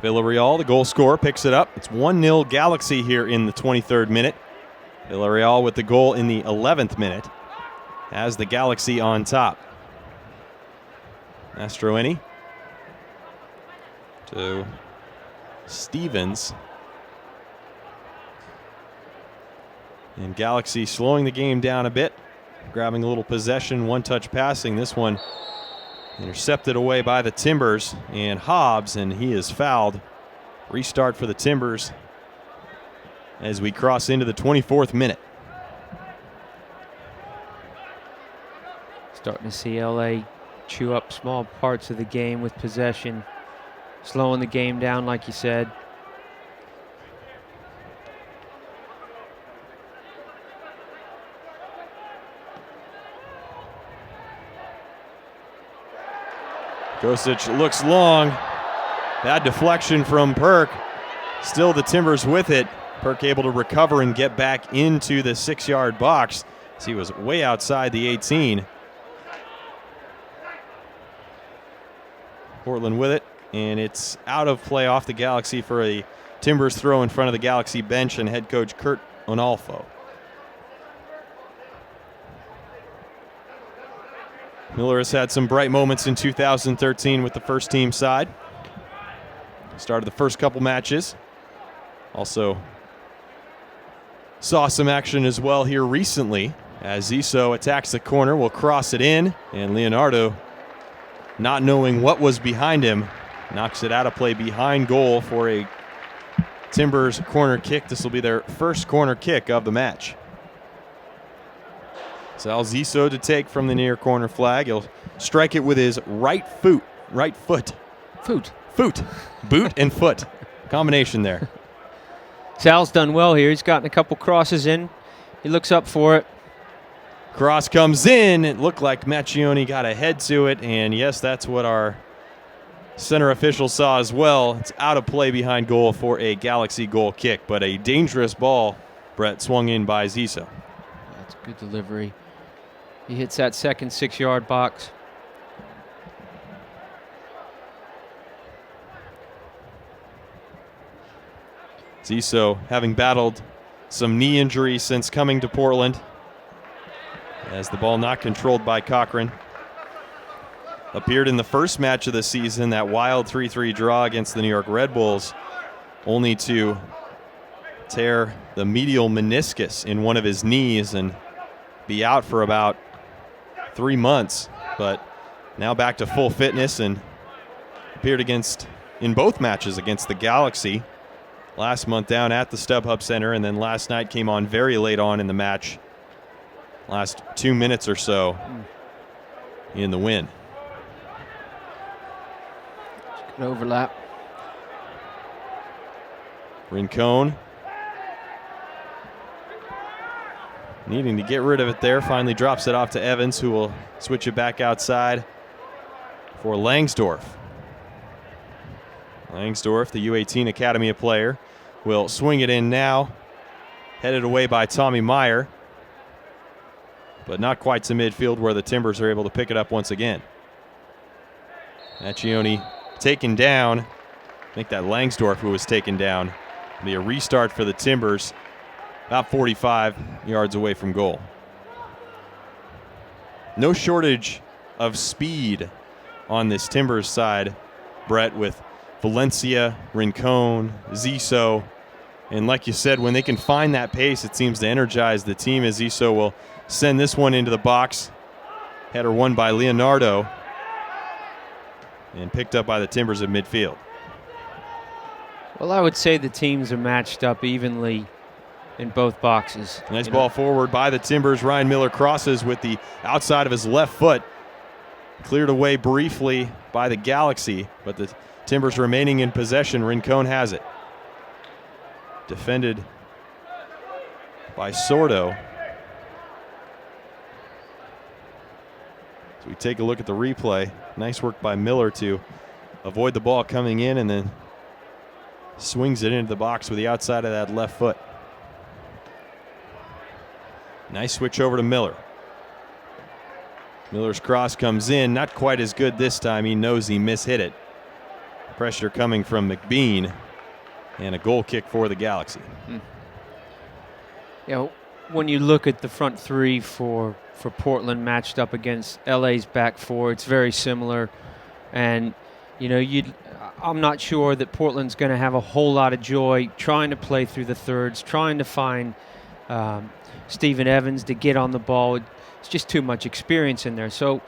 Villarreal, the goal scorer, picks it up. It's 1-0 Galaxy here in the 23rd minute. Villarreal with the goal in the 11th minute has the Galaxy on top. Mastroeni to Stevens. And Galaxy slowing the game down a bit, grabbing a little possession, one-touch passing. This one intercepted away by the Timbers and Hobbs, and he is fouled. Restart for the Timbers as we cross into the 24th minute. Starting to see LA chew up small parts of the game with possession, slowing the game down, like you said. Kosic looks long. Bad deflection from Perk. Still the Timbers with it. Perk able to recover and get back into the 6-yard box as he was way outside the 18. Portland with it, and it's out of play off the Galaxy for a Timbers throw in front of the Galaxy bench and head coach Kurt Onalfo. Miller has had some bright moments in 2013 with the first team side. Started the first couple matches. Also saw some action as well here recently as Ziso attacks the corner, will cross it in, and Leonardo, not knowing what was behind him, knocks it out of play behind goal for a Timbers corner kick. This will be their first corner kick of the match. Sal Ziso to take from the near corner flag. He'll strike it with his right foot. Boot and foot. Combination there. Sal's done well here. He's gotten a couple crosses in. He looks up for it. Cross comes in. It looked like Macchione got a head to it, and yes, that's what our center official saw as well. It's out of play behind goal for a Galaxy goal kick, but a dangerous ball, Brett, swung in by Ziso. That's a good delivery. He hits that second 6-yard box. Ziso having battled some knee injuries since coming to Portland, as the ball not controlled by Cochran. Appeared in the first match of the season, that wild 3-3 draw against the New York Red Bulls, only to tear the medial meniscus in one of his knees and be out for about 3 months, but now back to full fitness and appeared in both matches against the Galaxy. Last month down at the StubHub Center, and then last night came on very late on in the match. Last 2 minutes or so in the win. Good overlap. Rincon needing to get rid of it there. Finally drops it off to Evans, who will switch it back outside for Langsdorff. Langsdorff, the U18 Academy player, will swing it in now. Headed away by Tommy Meyer, but not quite to midfield where the Timbers are able to pick it up once again. Macchione taken down. I think that Langsdorff who was taken down. It'll be a restart for the Timbers, about 45 yards away from goal. No shortage of speed on this Timbers side, Brett, with Valencia, Rincon, Ziso. And like you said, when they can find that pace, it seems to energize the team, as Ziso will send this one into the box. Header won by Leonardo and picked up by the Timbers at midfield. Well, I would say the teams are matched up evenly in both boxes. Nice ball forward by the Timbers. Ryan Miller crosses with the outside of his left foot. Cleared away briefly by the Galaxy, but the Timbers remaining in possession. Rincon has it. Defended by Sordo. So we take a look at the replay. Nice work by Miller to avoid the ball coming in and then swings it into the box with the outside of that left foot. Nice switch over to Miller. Miller's cross comes in, not quite as good this time. He knows he mishit it. Pressure coming from McBean, and a goal kick for the Galaxy. You know, when you look at the front three for Portland matched up against LA's back four, it's very similar. And, you know, I'm not sure that Portland's going to have a whole lot of joy trying to play through the thirds, trying to find Stephen Evans to get on the ball. It's just too much experience in there. So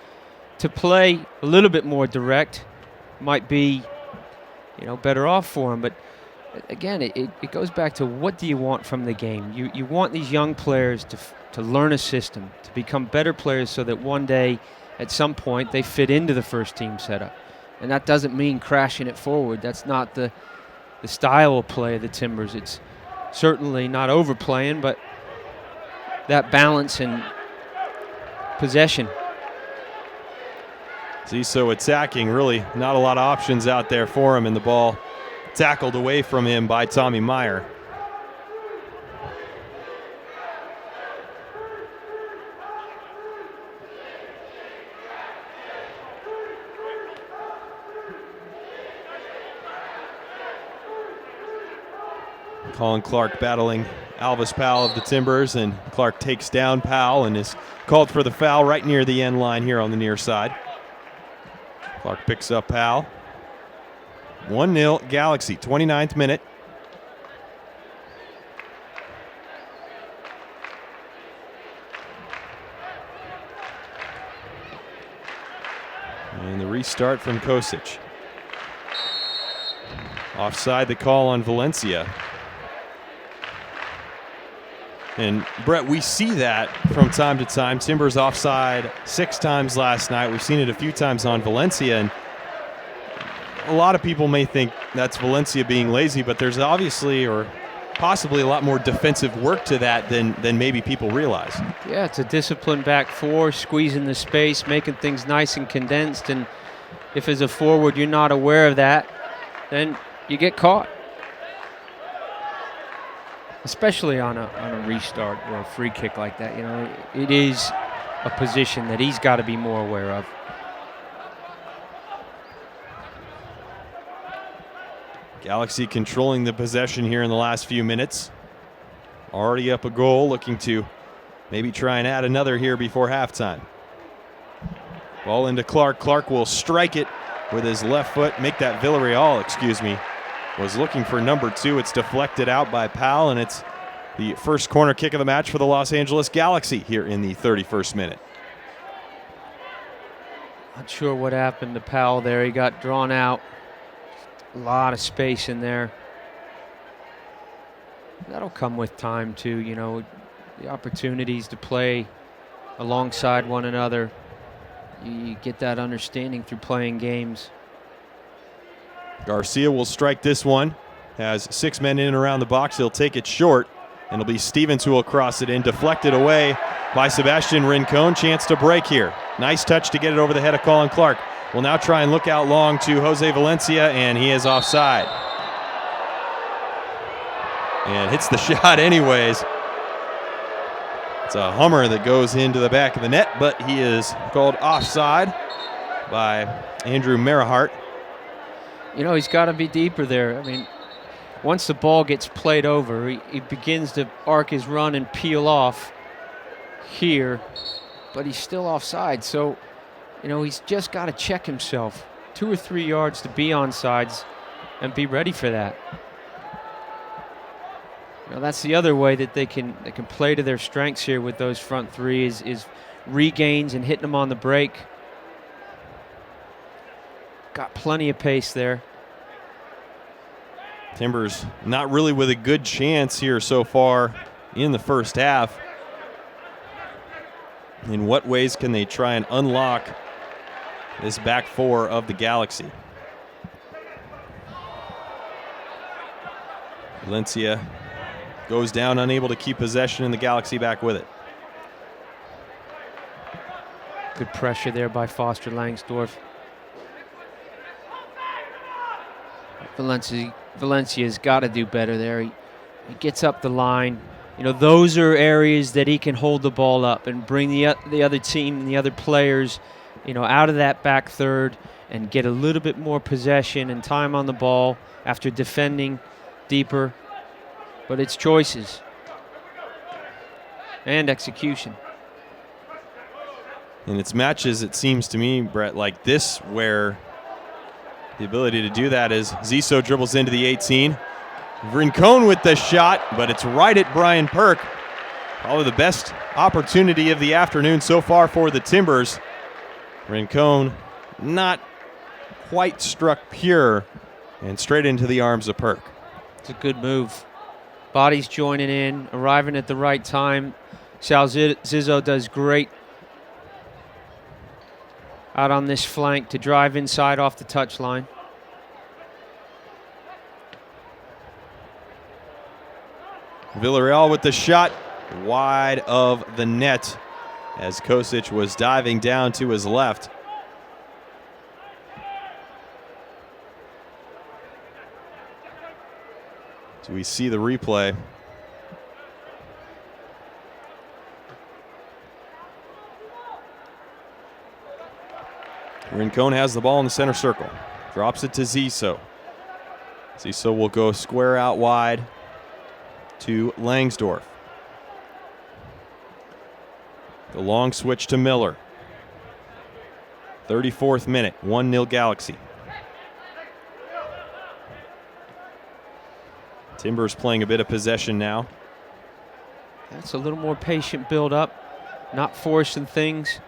to play a little bit more direct might be, you know, better off for him. But again, it goes back to what do you want from the game? You want these young players to learn a system, to become better players so that one day at some point they fit into the first team setup. And that doesn't mean crashing it forward. That's not the style of play of the Timbers. It's certainly not overplaying, but that balance and possession. Zizzo attacking, really not a lot of options out there for him, and the ball tackled away from him by Tommy Meyer. Colin Clark battling Alvis Powell of the Timbers, and Clark takes down Powell and is called for the foul right near the end line here on the near side. Clark picks up Powell. 1-0 Galaxy, 29th minute. And the restart from Kosic. Offside the call on Valencia. And Brett, we see that from time to time. Timbers offside 6 times last night. We've seen it a few times on Valencia, and a lot of people may think that's Valencia being lazy, but there's obviously or possibly a lot more defensive work to that than maybe people realize. Yeah, it's a disciplined back four, squeezing the space, making things nice and condensed, and if as a forward you're not aware of that, then you get caught. Especially on a restart or a free kick like that, you know, it is a position that he's got to be more aware of. Galaxy controlling the possession here in the last few minutes. Already up a goal, looking to maybe try and add another here before halftime. Ball into Clark. Clark will strike it with his left foot, make that Villarreal, was looking for number 2. It's deflected out by Powell, and it's the first corner kick of the match for the Los Angeles Galaxy here in the 31st minute. Not sure what happened to Powell there. He got drawn out. A lot of space in there. That'll come with time too, you know, the opportunities to play alongside one another. You get that understanding through playing games. Garcia will strike this one. Has 6 men in and around the box. He'll take it short, and it'll be Stevens who will cross it in. Deflected away by Sebastian Rincon. Chance to break here. Nice touch to get it over the head of Colin Clark. Will now try and look out long to Jose Valencia, and he is offside. And hits the shot anyways. It's a Hummer that goes into the back of the net, but he is called offside by Andrew Merihart. You know, he's got to be deeper there. I mean, once the ball gets played over, he begins to arc his run and peel off here, but he's still offside. So, you know, he's just got to check himself. 2 or 3 yards to be onside and be ready for that. You know, that's the other way that they can play to their strengths here with those front three is regains and hitting them on the break. Got plenty of pace there. Timbers not really with a good chance here so far in the first half. In what ways can they try and unlock this back four of the Galaxy? Valencia goes down, unable to keep possession, and the Galaxy back with it. Good pressure there by Foster Langsdorff. Valencia's got to do better there. He gets up the line. You know, those are areas that he can hold the ball up and bring the other team and the other players, you know, out of that back third and get a little bit more possession and time on the ball after defending deeper. But it's choices and execution. And it's matches, it seems to me, Brett, like this where the ability to do that is Zizzo dribbles into the 18. Rincon with the shot, but it's right at Brian Perk. Probably the best opportunity of the afternoon so far for the Timbers. Rincon not quite struck pure and straight into the arms of Perk. It's a good move. Bodies joining in, arriving at the right time. Sal Zizzo does great out on this flank to drive inside off the touchline. Villarreal with the shot wide of the net as Kosic was diving down to his left. So we see the replay. Rincon has the ball in the center circle. Drops it to Zizzo. Zizzo will go square out wide to Langsdorff. The long switch to Miller. 34th minute, 1-0 Galaxy. Timbers playing a bit of possession now. That's a little more patient build up, not forcing things.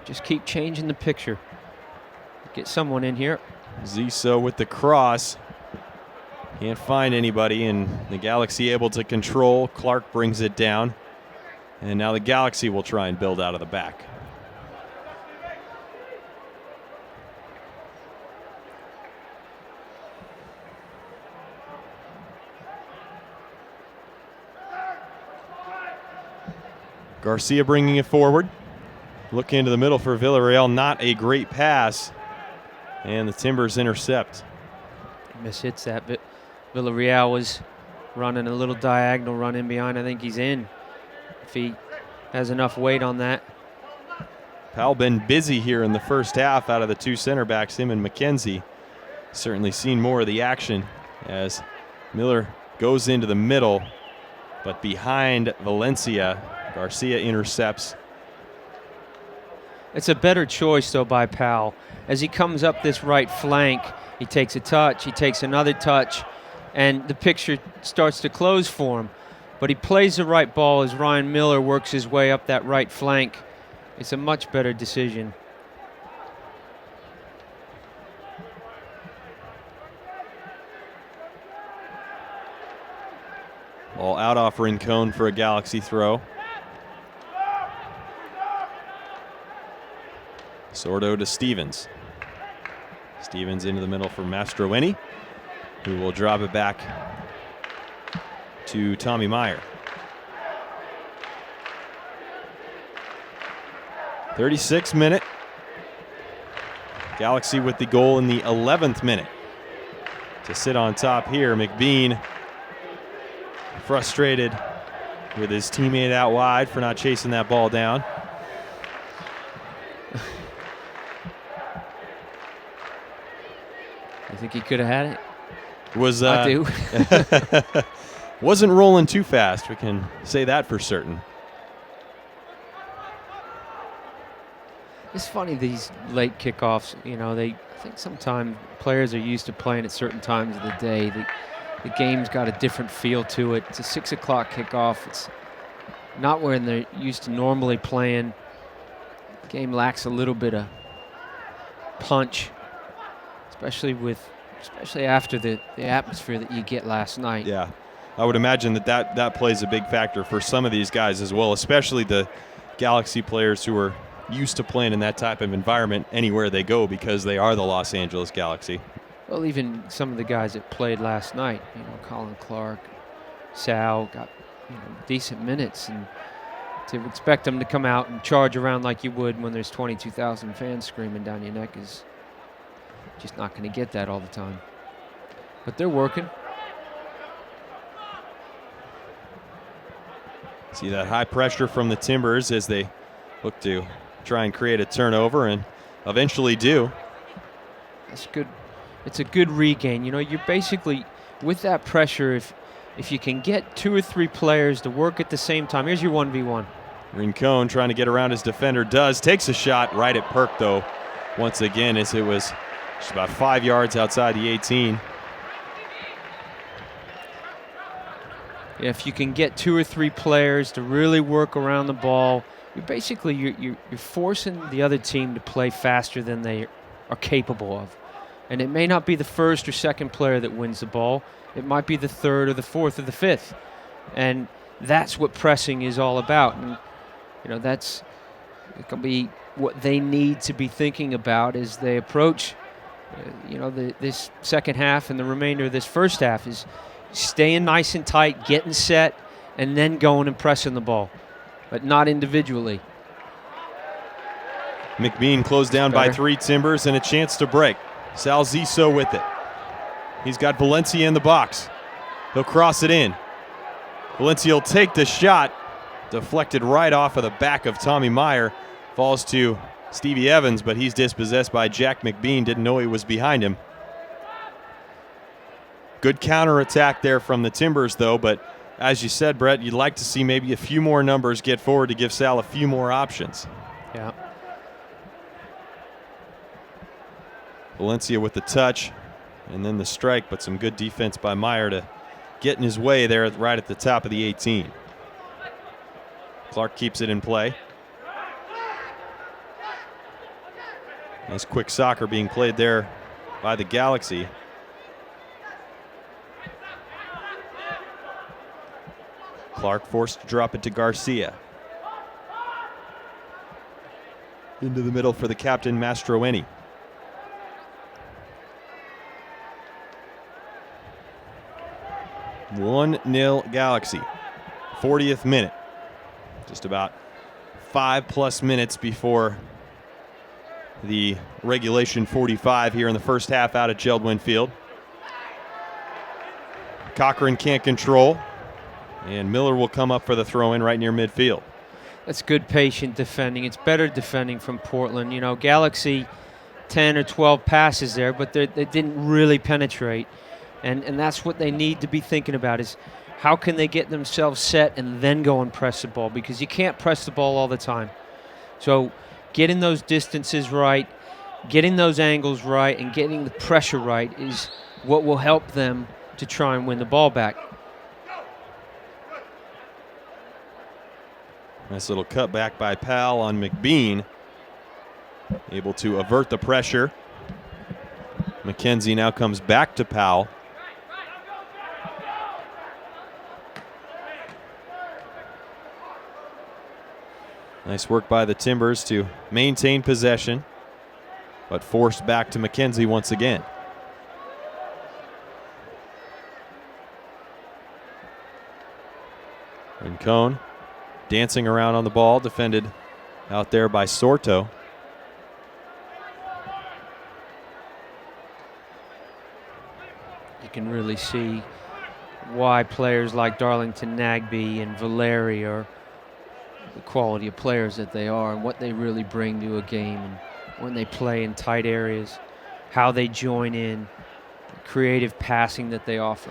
Just keep changing the picture. Get someone in here. Zizzo with the cross. Can't find anybody, and the Galaxy able to control. Clark brings it down. And now the Galaxy will try and build out of the back. Garcia bringing it forward. Look into the middle for Villarreal. Not a great pass. And the Timbers intercept. Mishits that, but Villarreal was running a little diagonal run in behind. I think he's in if he has enough weight on that. Powell been busy here in the first half out of the two center backs, him and McKenzie. Certainly seen more of the action as Miller goes into the middle, but behind Valencia, Garcia intercepts. It's a better choice, though, by Powell. As he comes up this right flank, he takes a touch, he takes another touch, and the picture starts to close for him. But he plays the right ball as Ryan Miller works his way up that right flank. It's a much better decision. Ball out off Rincon for a Galaxy throw. Sordo to Stevens. Stevens into the middle for Mastroeni, who will drop it back to Tommy Meyer. 36th minute. Galaxy with the goal in the 11th minute. To sit on top here, McBean frustrated with his teammate out wide for not chasing that ball down. I think he could have had it. I do. Wasn't rolling too fast, we can say that for certain. It's funny, these late kickoffs, you know, I think sometimes players are used to playing at certain times of the day. The game's got a different feel to it. It's a 6 o'clock kickoff. It's not when they're used to normally playing. The game lacks a little bit of punch, especially after the atmosphere that you get last night. Yeah, I would imagine that plays a big factor for some of these guys as well, especially the Galaxy players who are used to playing in that type of environment anywhere they go because they are the Los Angeles Galaxy. Well, even some of the guys that played last night, you know, Colin Clark, Sal, got decent minutes, and to expect them to come out and charge around like you would when there's 22,000 fans screaming down your neck is just not going to get that all the time. But they're working. See that high pressure from the Timbers as they look to try and create a turnover and eventually do. That's good. It's a good regain. You know, you're basically, with that pressure, if you can get 2 or 3 players to work at the same time. Here's your 1v1. Rincon trying to get around his defender, takes a shot right at Perk though, once again, as it was just about 5 yards outside the 18. If you can get 2 or 3 players to really work around the ball, you're forcing the other team to play faster than they are capable of. And it may not be the first or second player that wins the ball. It might be the third or the fourth or the fifth. And that's what pressing is all about. And, that's going to be what they need to be thinking about as they approach, this second half and the remainder of this first half is staying nice and tight, getting set, and then going and pressing the ball, but not individually. McBean closed down by 3 Timbers and a chance to break. Sal Zissou with it. He's got Valencia in the box. He'll cross it in. Valencia will take the shot. Deflected right off of the back of Tommy Meyer. Falls to Stevie Evans, but he's dispossessed by Jack McBean. Didn't know he was behind him. Good counterattack there from the Timbers, though, but as you said, Brett, you'd like to see maybe a few more numbers get forward to give Sal a few more options. Yeah. Valencia with the touch and then the strike, but some good defense by Meyer to get in his way there right at the top of the 18. Clark keeps it in play. Nice quick soccer being played there by the Galaxy. Clark forced to drop it to Garcia. Into the middle for the captain, Mastroeni. (1-0) Galaxy. 40th minute. Just about 5+ minutes before the regulation 45 here in the first half out at Geldwin Field. Cochran can't control, and Miller will come up for the throw-in right near midfield. That's good patient defending. It's better defending from Portland. Galaxy 10 or 12 passes there, but they didn't really penetrate. And that's what they need to be thinking about is how can they get themselves set and then go and press the ball, because you can't press the ball all the time. So getting those distances right, getting those angles right, and getting the pressure right is what will help them to try and win the ball back. Nice little cutback by Powell on McBean. Able to avert the pressure. McKenzie now comes back to Powell. Nice work by the Timbers to maintain possession, but forced back to McKenzie once again. Rincon dancing around on the ball, defended out there by Sorto. You can really see why players like Darlington Nagbe and Valeri are the quality of players that they are and what they really bring to a game, and when they play in tight areas, how they join in, the creative passing that they offer.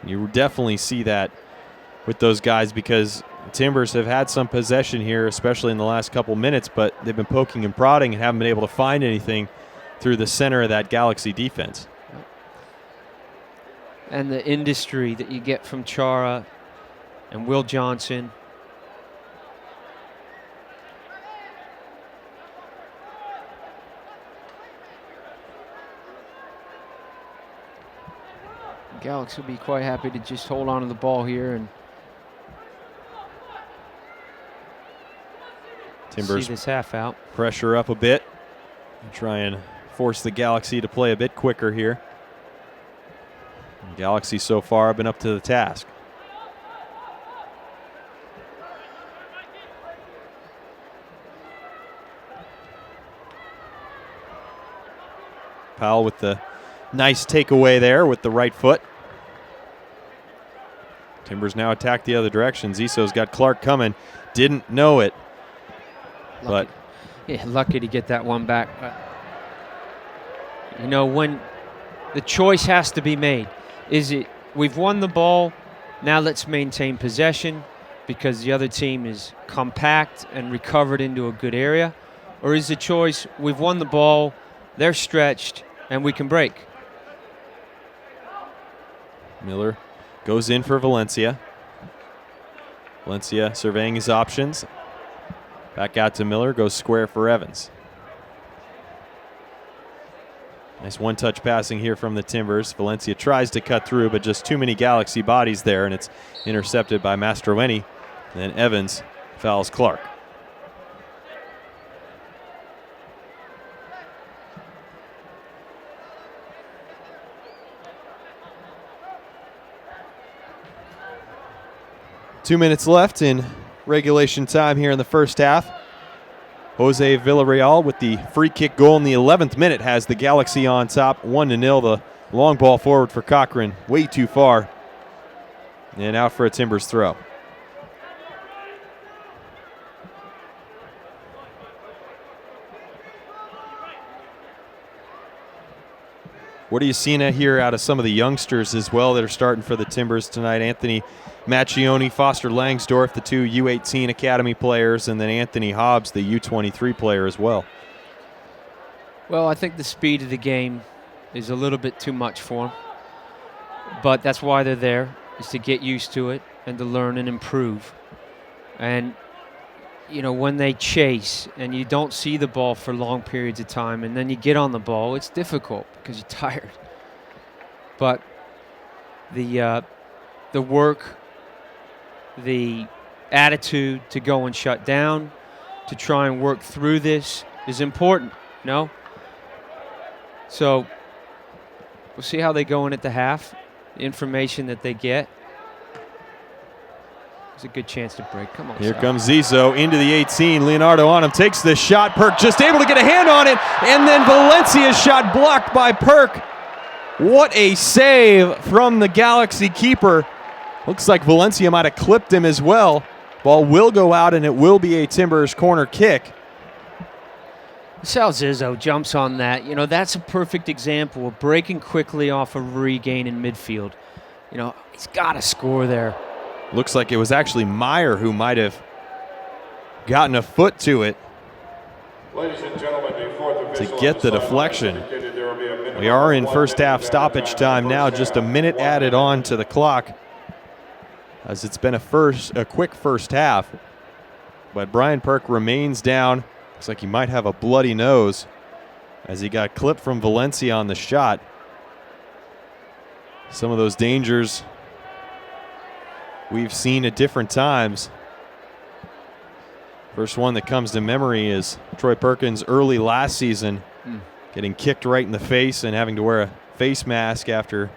You definitely see that with those guys, because Timbers have had some possession here, especially in the last couple minutes, but they've been poking and prodding and haven't been able to find anything through the center of that Galaxy defense. And the industry that you get from Chara and Will Johnson. Galaxy will be quite happy to just hold on to the ball here and Timbers see this half out. Pressure up a bit. Try and force the Galaxy to play a bit quicker here. Galaxy so far have been up to the task. Powell with the nice takeaway there with the right foot. Timbers now attack the other direction. Zissou's got Clark coming. Didn't know it. Lucky. Yeah, lucky to get that one back. But, when the choice has to be made, is it we've won the ball, now let's maintain possession because the other team is compact and recovered into a good area? Or is the choice we've won the ball, they're stretched, and we can break? Miller goes in for Valencia. Valencia surveying his options. Back out to Miller, goes square for Evans. Nice one-touch passing here from the Timbers. Valencia tries to cut through, but just too many Galaxy bodies there, and it's intercepted by Mastroeni. And then Evans fouls Clark. Two minutes left in regulation time here in the first half. Jose Villarreal with the free kick goal in the 11th minute has the Galaxy on top, 1-0. The long ball forward for Cochran, way too far. And out for a Timbers throw. What are you seeing here out of some of the youngsters as well that are starting for the Timbers tonight? Anthony Macchione, Foster Langsdorff, the two U18 Academy players, and then Anthony Hobbs, the U23 player as well. Well, I think the speed of the game is a little bit too much for them. But that's why they're there, is to get used to it and to learn and improve. And, you know, when they chase and you don't see the ball for long periods of time and then you get on the ball, it's difficult because you're tired. But the work, the attitude to go and shut down, to try and work through this is important, no? So we'll see how they go in at the half, the information that they get. It's a good chance to break. Come on, here Sal. comes Zizzo into the 18. Leonardo on him, takes the shot. Perk just able to get a hand on it, and then Valencia's shot blocked by Perk. What a save from the Galaxy keeper. Looks like Valencia might have clipped him as well. Ball will go out, and it will be a Timbers corner kick. Sal Zizzo jumps on that. You know, that's a perfect example of breaking quickly off a regain in midfield. You know, he's got to score there. Looks like it was actually Meyer who might have gotten a foot to it. Ladies and gentlemen, the fourth official To get the deflection. We are in first half stoppage time now, just a minute added on to the clock, as it's been a quick first half. But Brian Perk remains down. Looks like he might have a bloody nose as he got clipped from Valencia on the shot. Some of those dangers we've seen at different times. First one that comes to memory is Troy Perkins early last season, getting kicked right in the face and having to wear a face mask after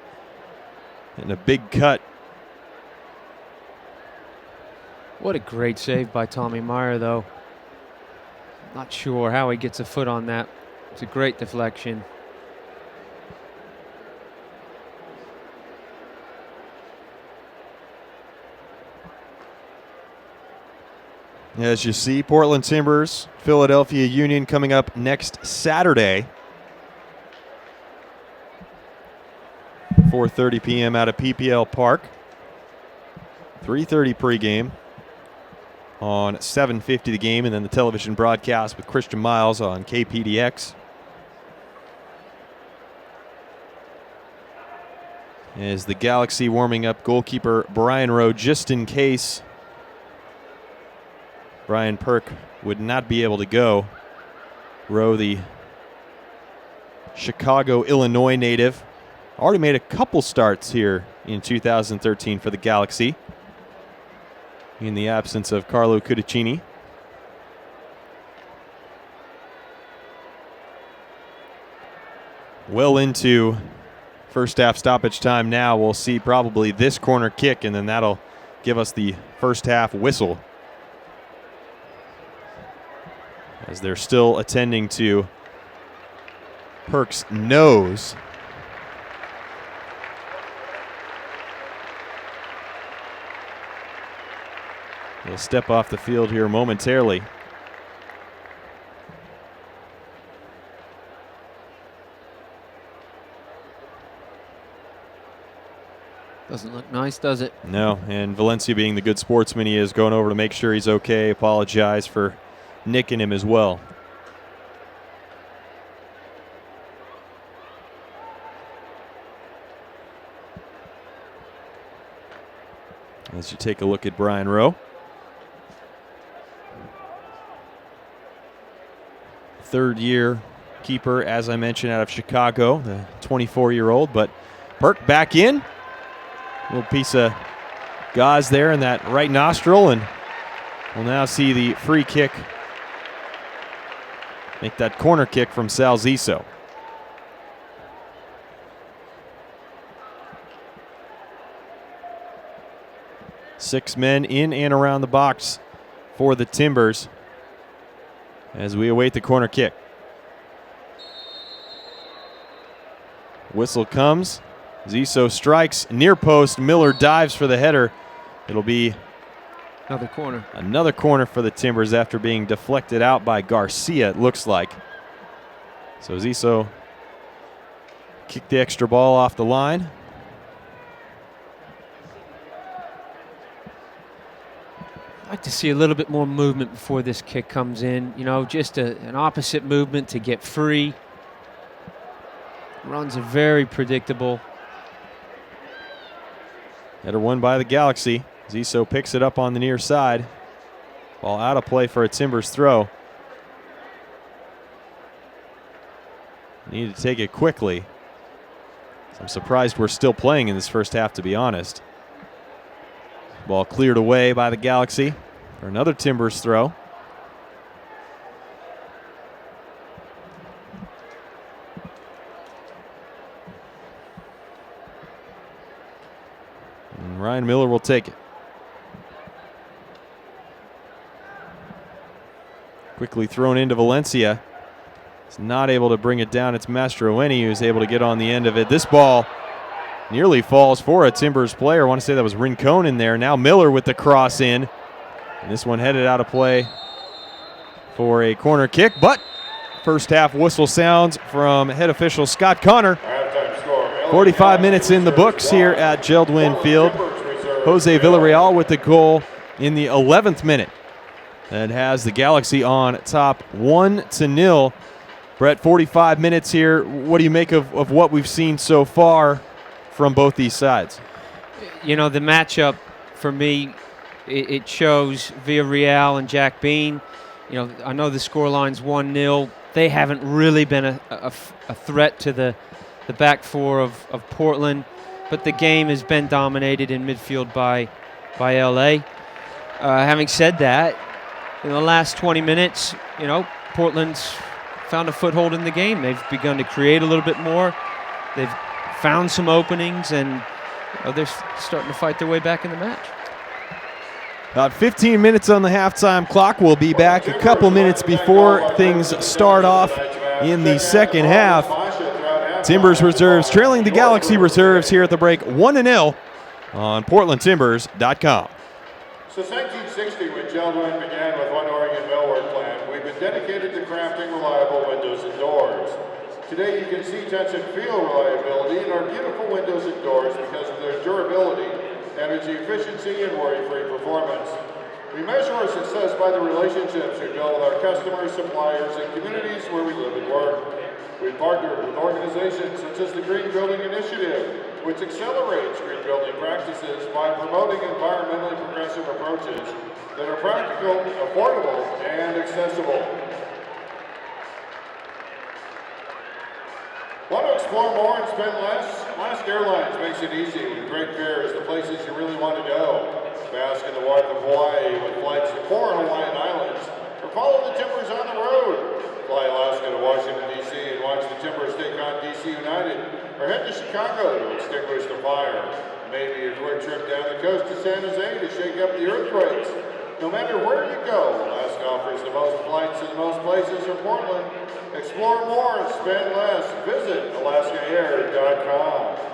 getting a big cut. What a great save by Tommy Meyer, though. Not sure how he gets a foot on that. It's a great deflection. As you see, Portland Timbers, Philadelphia Union coming up next Saturday. 4:30 p.m. out of PPL Park. 3:30 pregame on 7:50 the game, and then the television broadcast with Christian Miles on KPDX. As the Galaxy warming up goalkeeper Brian Rowe just in case Brian Perk would not be able to go. Rowe, the Chicago, Illinois native, already made a couple starts here in 2013 for the Galaxy in the absence of Carlo Cudicini. Well into first half stoppage time now. We'll see probably this corner kick, and then that'll give us the first half whistle, as they're still attending to Perk's nose. He'll step off the field here momentarily. Doesn't look nice, does it? No, and Valencia, being the good sportsman he is, going over to make sure he's okay, apologize for nicking him as well. As you take a look at Brian Rowe. Third year keeper, as I mentioned, out of Chicago, the 24-year-old. But Perk back in. Little piece of gauze there in that right nostril, and we'll now see the free kick make that corner kick from Sal Zissou. Six men in and around the box for the Timbers as we await the corner kick. Whistle comes. Zissou strikes near post. Miller dives for the header. It'll be another corner for the Timbers after being deflected out by Garcia, it looks like. So Zissou kicked the extra ball off the line. I'd like to see a little bit more movement before this kick comes in. You know, just an opposite movement to get free. Runs are very predictable. Header won by the Galaxy. Zissou picks it up on the near side. Ball out of play for a Timbers throw. Need to take it quickly. I'm surprised we're still playing in this first half, to be honest. Ball cleared away by the Galaxy for another Timbers throw. And Ryan Miller will take it. Quickly thrown into Valencia. He's not able to bring it down. It's Mastroeni who's able to get on the end of it. This ball nearly falls for a Timbers player. I want to say that was Rincon in there. Now Miller with the cross in. And this one headed out of play for a corner kick. But first half whistle sounds from head official Scott Connor. 45 minutes in the books here at Geldwin Field. Jose Villarreal with the goal in the 11th minute. That has the Galaxy on top 1-0. Brett, 45 minutes here. What do you make of what we've seen so far from both these sides? You know, the matchup for me, it shows Villarreal and Jack Bean. You know, I know the scoreline's 1-0. They haven't really been a threat to the back four of Portland, but the game has been dominated in midfield by LA. Having said that, in the last 20 minutes, you know, Portland's found a foothold in the game. They've begun to create a little bit more. They've found some openings, and they're starting to fight their way back in the match. About 15 minutes on the halftime clock. We'll be back a couple minutes before things start off in the second half. Timbers reserves trailing the Galaxy reserves here at the break 1-0 on PortlandTimbers.com. Since 1960, when Geldwin began with One Oregon millwork plant, we've been dedicated to crafting reliable windows and doors. Today you can see, touch, and feel reliability in our beautiful windows and doors because of their durability, energy efficiency, and worry-free performance. We measure our success by the relationships we build with our customers, suppliers, and communities where we live and work. We partner with organizations such as the Green Building Initiative, which accelerates green building practices by promoting environmentally progressive approaches that are practical, affordable, and accessible. Want to explore more and spend less? Alaska Airlines makes it easy with great fares to places you really want to go. Bask in the warmth of Hawaii with flights to 4 Hawaiian islands, or follow the Timbers on the road. Fly Alaska to Washington, D.C. and watch the Timbers take on D.C. United, or head to Chicago to extinguish the fire. Maybe a quick trip down the coast to San Jose to shake up the earthquakes. No matter where you go, Alaska offers the most flights to the most places from Portland. Explore more and spend less. Visit AlaskaAir.com.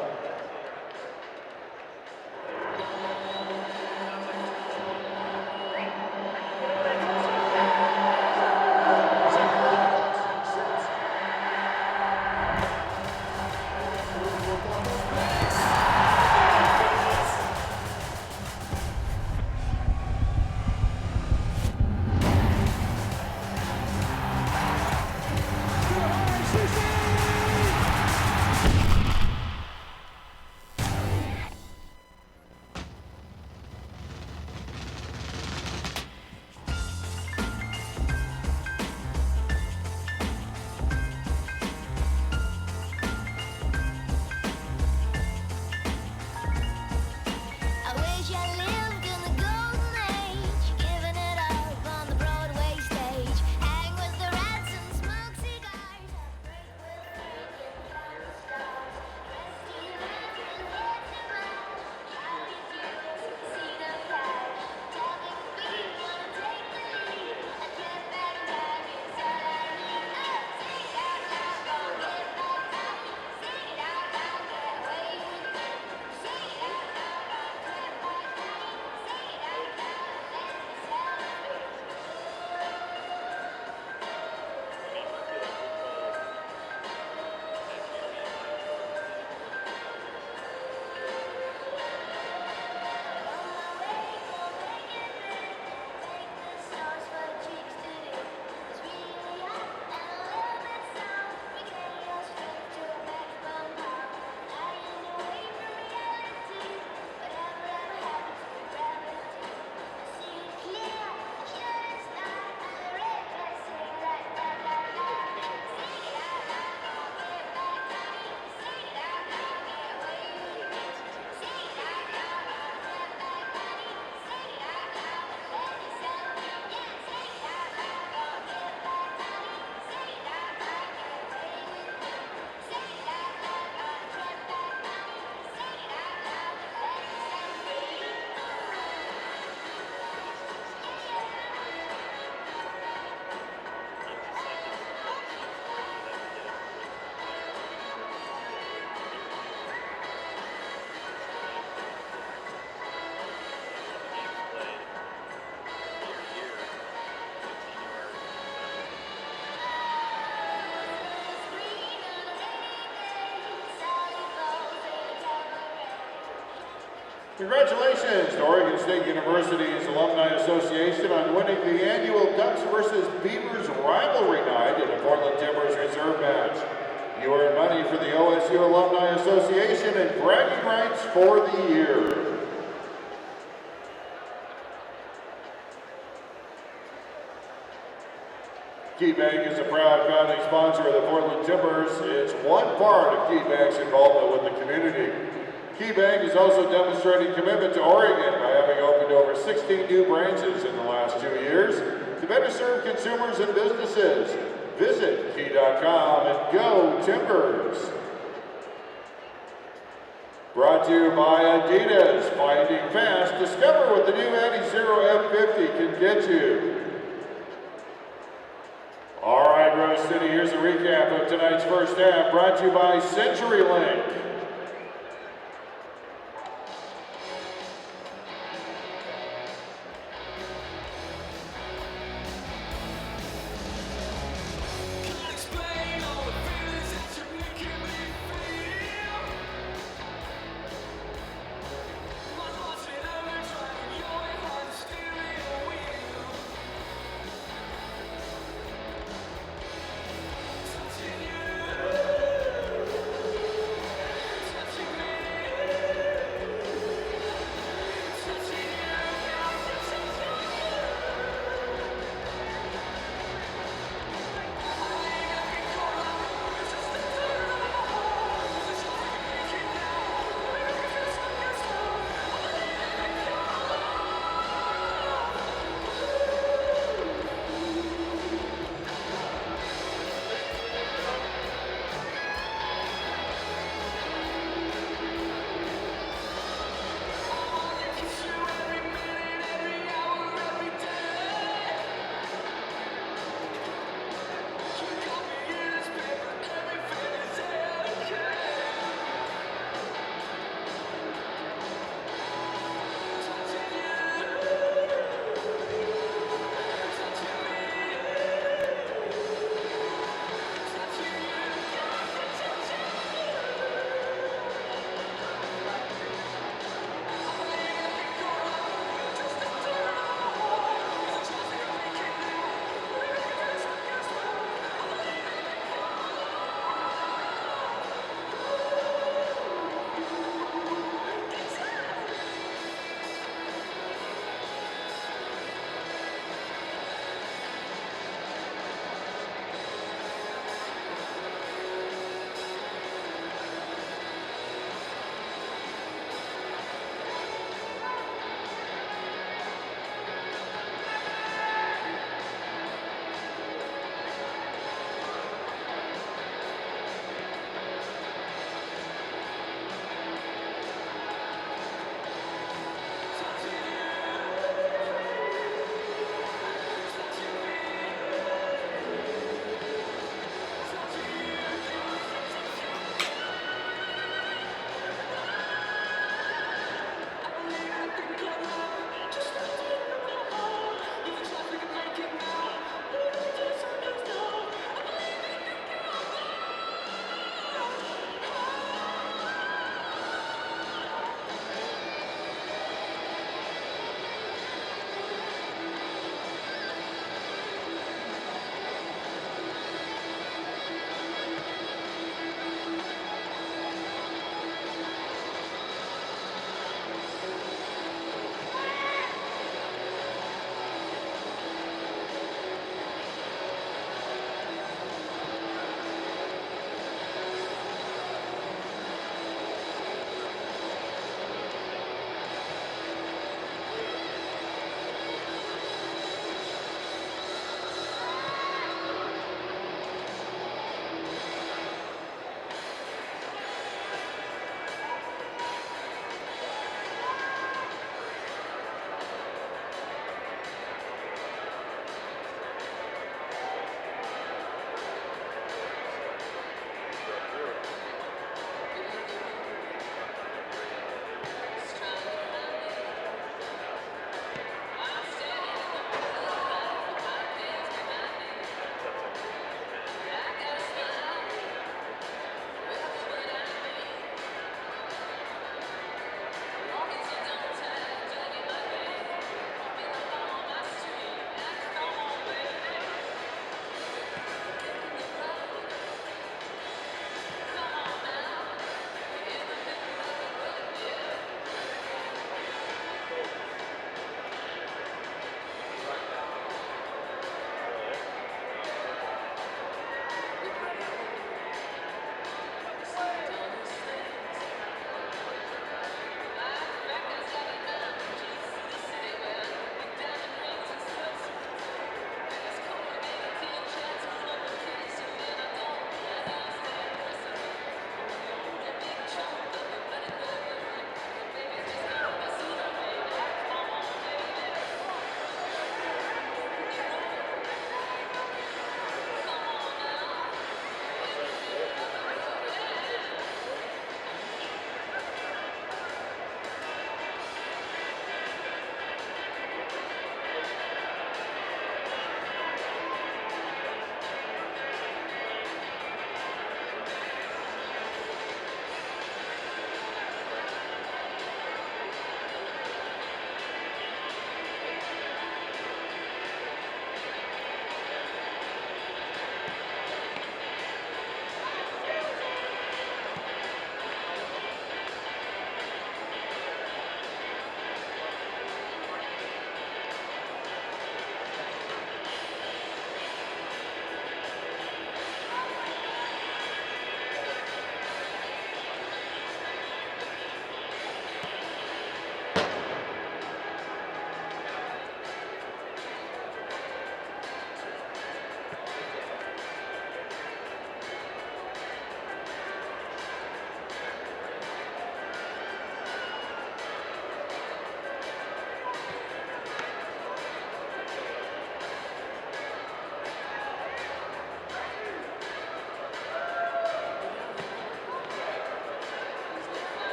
Congratulations to Oregon State University's Alumni Association on winning the annual Ducks versus Beavers rivalry night in the Portland Timbers Reserve match. You earn money for the OSU Alumni Association and bragging rights for the year. KeyBank is a proud founding sponsor of the Portland Timbers. It's one part of KeyBank's involvement with the community. KeyBank is also demonstrating commitment to Oregon by having opened over 16 new branches in the last 2 years to better serve consumers and businesses. Visit key.com and go Timbers. Brought to you by Adidas. Finding fast, discover what the new Adizero F50 can get you. All right, Rose City, here's a recap of tonight's first half, brought to you by CenturyLink.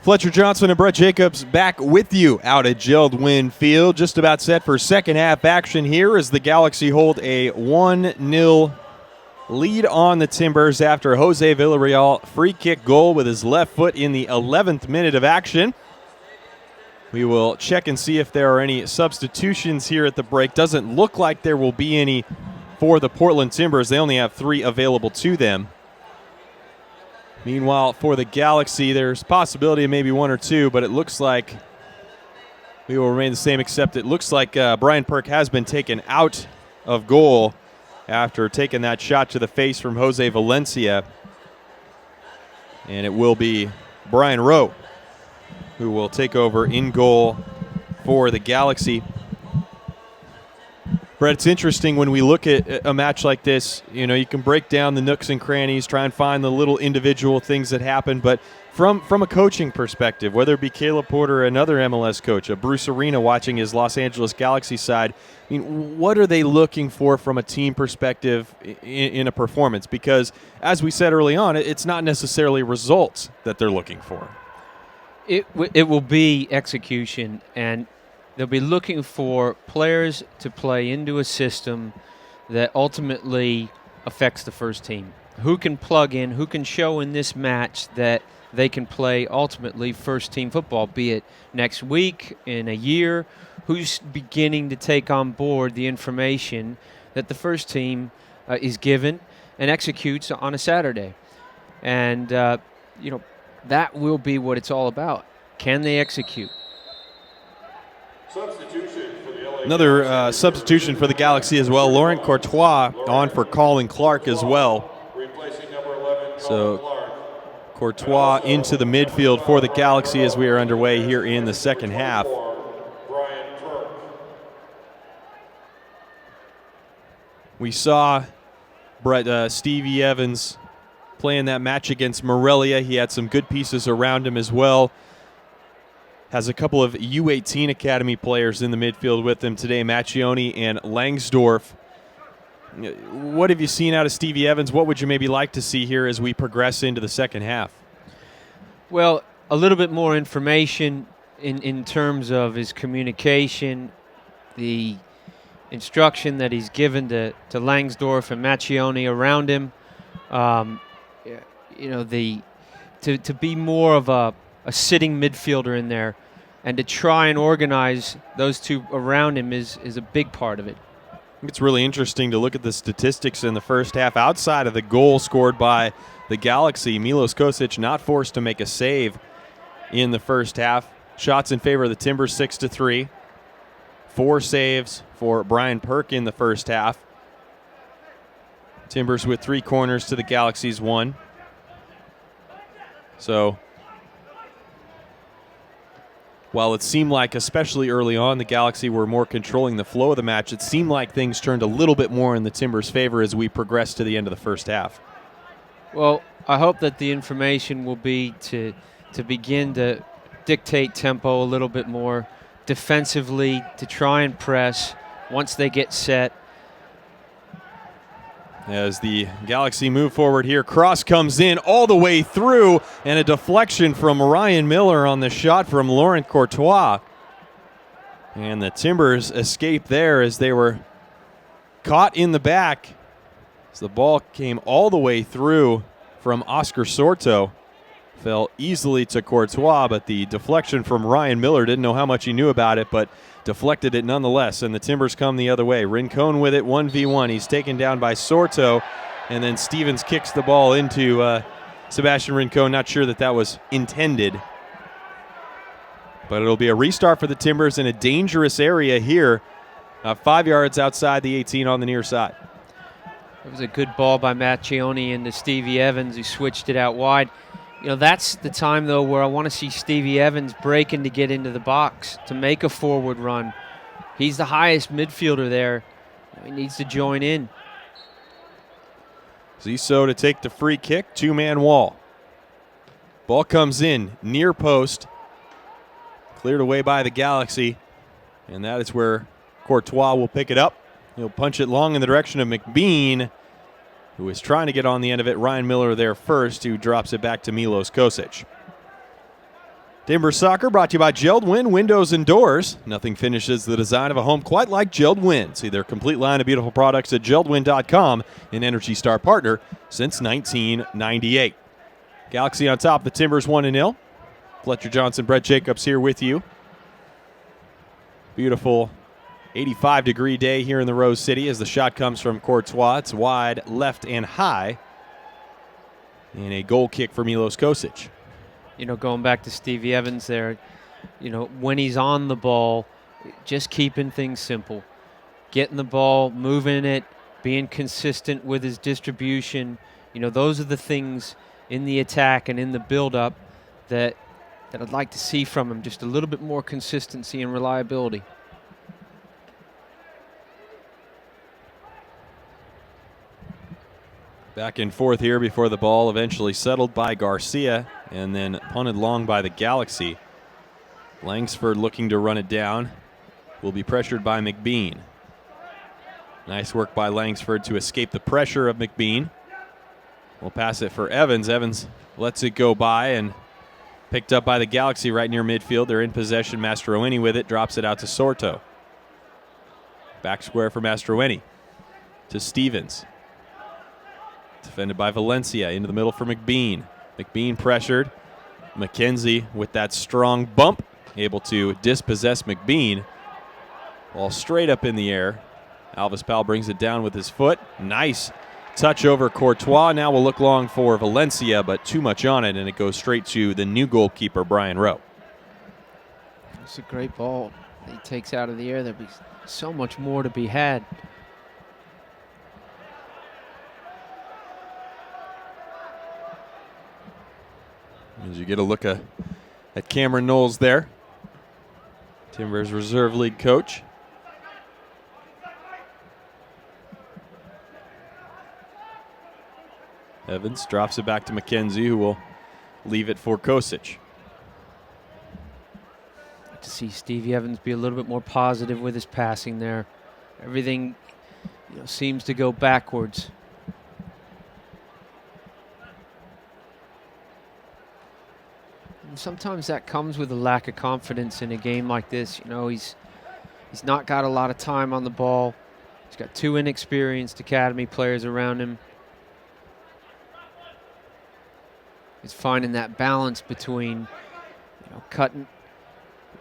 Fletcher Johnson and Brett Jacobs back with you out at Gerald Field. Just about set for second half action here as the Galaxy hold a 1-0 lead on the Timbers after Jose Villarreal free kick goal with his left foot in the 11th minute of action. We will check and see if there are any substitutions here at the break. Doesn't look like there will be any for the Portland Timbers. They only have 3 available to them. Meanwhile, for the Galaxy, there's possibility of maybe 1 or 2, but it looks like we will remain the same, except it looks like Brian Perk has been taken out of goal after taking that shot to the face from Jose Valencia. And it will be Brian Rowe who will take over in goal for the Galaxy. Brett, it's interesting when we look at a match like this, you know, you can break down the nooks and crannies, try and find the little individual things that happen, but from a coaching perspective, whether it be Caleb Porter or another MLS coach, a Bruce Arena watching his Los Angeles Galaxy side, I mean, what are they looking for from a team perspective in a performance? Because, as we said early on, it's not necessarily results that they're looking for. It will be execution, and they'll be looking for players to play into a system that ultimately affects the first team. Who can plug in, who can show in this match that they can play ultimately first team football, be it next week, in a year, who's beginning to take on board the information that the first team is given and executes on a Saturday. And, you know, that will be what it's all about. Can they execute? Another substitution for the Galaxy as well. Laurent Courtois on for Colin Clark as well. So Courtois into the midfield for the Galaxy as we are underway here in the second half. We saw Stevie Evans playing that match against Morelia. He had some good pieces around him as well. Has a couple of U18 Academy players in the midfield with him today, Macchioni and Langsdorff. What have you seen out of Stevie Evans? What would you maybe like to see here as we progress into the second half? Well, a little bit more information in terms of his communication, the instruction that he's given to Langsdorff and Macchioni around him. You know, to be more of a sitting midfielder in there and to try and organize those two around him is a big part of it. It's really interesting to look at the statistics in the first half. Outside of the goal scored by the Galaxy, Milos Kosic not forced to make a save in the first half. Shots in favor of the Timbers 6-3. 4 saves for Brian Perk in the first half. Timbers with 3 corners to the Galaxy's 1. So while it seemed like, especially early on, the Galaxy were more controlling the flow of the match, it seemed like things turned a little bit more in the Timbers' favor as we progressed to the end of the first half. Well, I hope that the information will be to begin to dictate tempo a little bit more defensively, to try and press once they get set. As the Galaxy move forward here, cross comes in all the way through, and a deflection from Ryan Miller on the shot from Laurent Courtois. And the Timbers escaped there as they were caught in the back. As the ball came all the way through from Oscar Sorto. Fell easily to Courtois, but the deflection from Ryan Miller, didn't know how much he knew about it, but deflected it nonetheless, and the Timbers come the other way. Rincon with it, 1v1. He's taken down by Sorto, and then Stevens kicks the ball into Sebastian Rincon. Not sure that was intended. But it'll be a restart for the Timbers in a dangerous area here, 5 yards outside the 18 on the near side. It was a good ball by Macchioni into Stevie Evans, who switched it out wide. You know, that's the time, though, where I want to see Stevie Evans breaking to get into the box, to make a forward run. He's the highest midfielder there. He needs to join in. Zissou to take the free kick, 2-man wall. Ball comes in, near post. Cleared away by the Galaxy. And that is where Courtois will pick it up. He'll punch it long in the direction of McBean, who is trying to get on the end of it. Ryan Miller there first, who drops it back to Milos Kosic. Timbers Soccer brought to you by JELD-WIN Windows and Doors. Nothing finishes the design of a home quite like JELD-WIN. See their complete line of beautiful products at JELDWIN.com, an Energy Star partner since 1998. Galaxy on top, the Timbers 1-0. Fletcher Johnson, Brett Jacobs here with you. Beautiful 85-degree day here in the Rose City as the shot comes from Courtois. It's wide, left, and high. And a goal kick for Milos Kosic. You know, going back to Stevie Evans there, you know, when he's on the ball, just keeping things simple. Getting the ball, moving it, being consistent with his distribution. You know, those are the things in the attack and in the build-up that I'd like to see from him. Just a little bit more consistency and reliability. Back and forth here before the ball eventually settled by Garcia and then punted long by the Galaxy. Langsford looking to run it down. Will be pressured by McBean. Nice work by Langsford to escape the pressure of McBean. We'll pass it for Evans. Evans lets it go by and picked up by the Galaxy right near midfield. They're in possession. Mastroeni with it. Drops it out to Sorto. Back square for Mastroeni. To Stevens. Defended by Valencia. Into the middle for McBean. McBean pressured. McKenzie with that strong bump. Able to dispossess McBean. Ball straight up in the air. Alvis Powell brings it down with his foot. Nice touch over Courtois. Now we'll look long for Valencia, but too much on it, and it goes straight to the new goalkeeper, Brian Rowe. It's a great ball he takes out of the air. There'll be so much more to be had. As you get a look at Cameron Knowles there, Timbers Reserve League coach. Evans drops it back to McKenzie, who will leave it for Kosic. Like to see Stevie Evans be a little bit more positive with his passing there. Everything, you know, seems to go backwards. And sometimes that comes with a lack of confidence in a game like this. You know, he's not got a lot of time on the ball. He's got two inexperienced academy players around him. He's finding that balance between, you know, cutting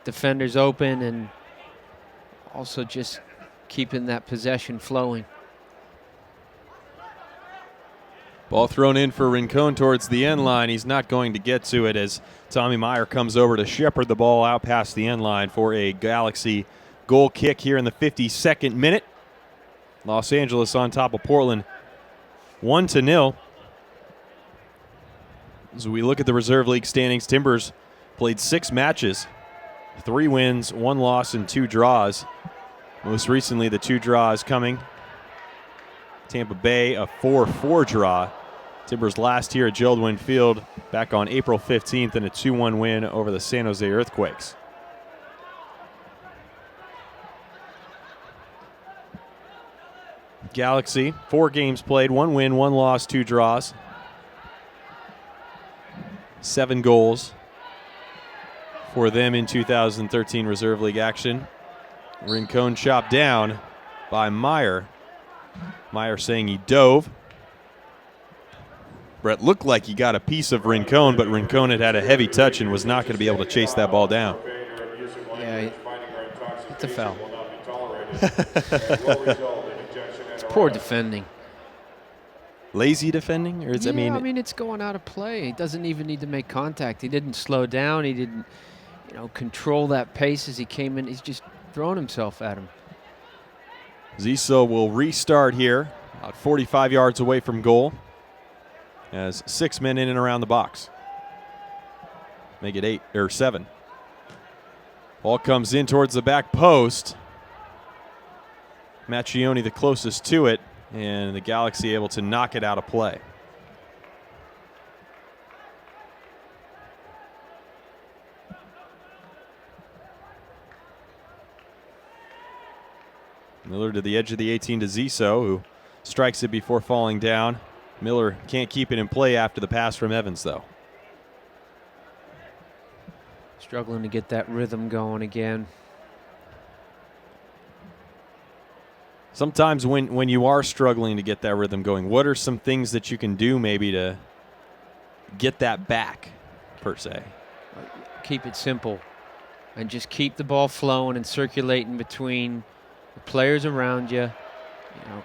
defenders open and also just keeping that possession flowing. Ball thrown in for Rincon towards the end line. He's not going to get to it as Tommy Meyer comes over to shepherd the ball out past the end line for a Galaxy goal kick here in the 52nd minute. Los Angeles on top of Portland 1-0. As we look at the Reserve League standings, Timbers played 6 matches, 3 wins, 1 loss, and 2 draws. Most recently, the 2 draws coming. Tampa Bay, a 4-4 draw. Timbers last here at JELD-WIN Field back on April 15th in a 2-1 win over the San Jose Earthquakes. Galaxy, 4 games played, 1 win, 1 loss, 2 draws. 7 goals for them in 2013 Reserve League action. Rincon chopped down by Meyer. Meyer saying he dove. Brett looked like he got a piece of Rincon, but Rincon had a heavy touch and was not going to be able to chase that ball down. Yeah, it's a foul. It's poor defending. Lazy defending, or is I mean, it's going out of play. He doesn't even need to make contact. He didn't slow down. He didn't, you know, control that pace as he came in. He's just throwing himself at him. Zissou will restart here, about 45 yards away from goal, as 6 men in and around the box. Make it 8 or 7. Ball comes in towards the back post. Macchioni the closest to it, and the Galaxy able to knock it out of play. Miller to the edge of the 18 to Zissou, who strikes it before falling down. Miller can't keep it in play after the pass from Evans, though. Struggling to get that rhythm going again. Sometimes when you are struggling to get that rhythm going, what are some things that you can do maybe to get that back, per se? Keep it simple and just keep the ball flowing and circulating between the players around you. You know,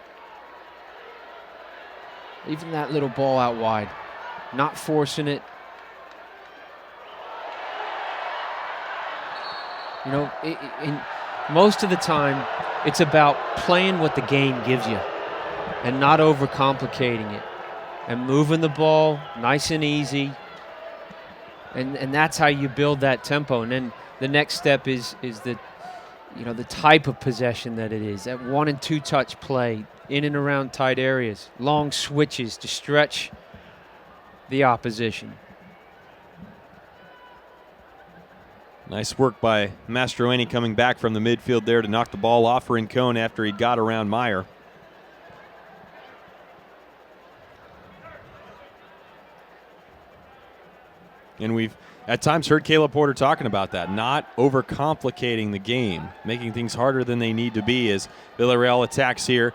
even that little ball out wide, not forcing it. You know, most of the time, it's about playing what the game gives you and not overcomplicating it and moving the ball nice and easy. And that's how you build that tempo. And then the next step is the, you know, the type of possession that it is. That 1 and 2 touch play in and around tight areas, long switches to stretch the opposition. Nice work by Mastroeni coming back from the midfield there to knock the ball off Rincon after he got around Meyer. And we've at times heard Caleb Porter talking about that, not overcomplicating the game, making things harder than they need to be as Villarreal attacks here.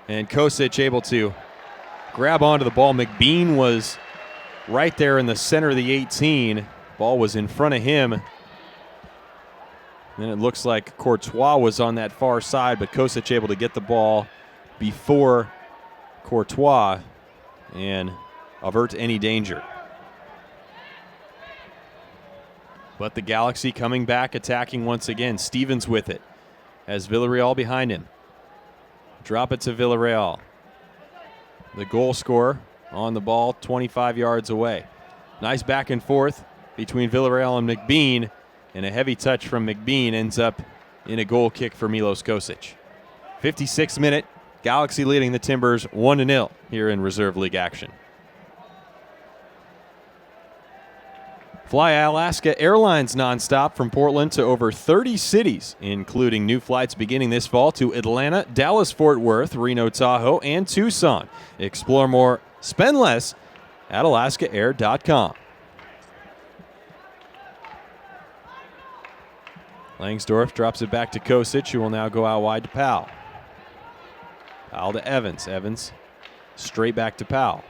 And Kosic able to grab onto the ball. McBean was right there in the center of the 18. Ball was in front of him. Then it looks like Courtois was on that far side, but Kosic able to get the ball before Courtois and avert any danger. But the Galaxy coming back, attacking once again. Stevens with it, has Villarreal behind him. Drop it to Villarreal. The goal scorer on the ball 25 yards away. Nice back and forth between Villarreal and McBean, and a heavy touch from McBean ends up in a goal kick for Milos Kosic. 56th minute, Galaxy leading the Timbers 1-0 here in Reserve League action. Fly Alaska Airlines nonstop from Portland to over 30 cities, including new flights beginning this fall to Atlanta, Dallas-Fort Worth, Reno, Tahoe, and Tucson. Explore more, spend less at alaskaair.com. Langsdorff drops it back to Kosic, who will now go out wide to Powell. Powell to Evans. Evans straight back to Powell.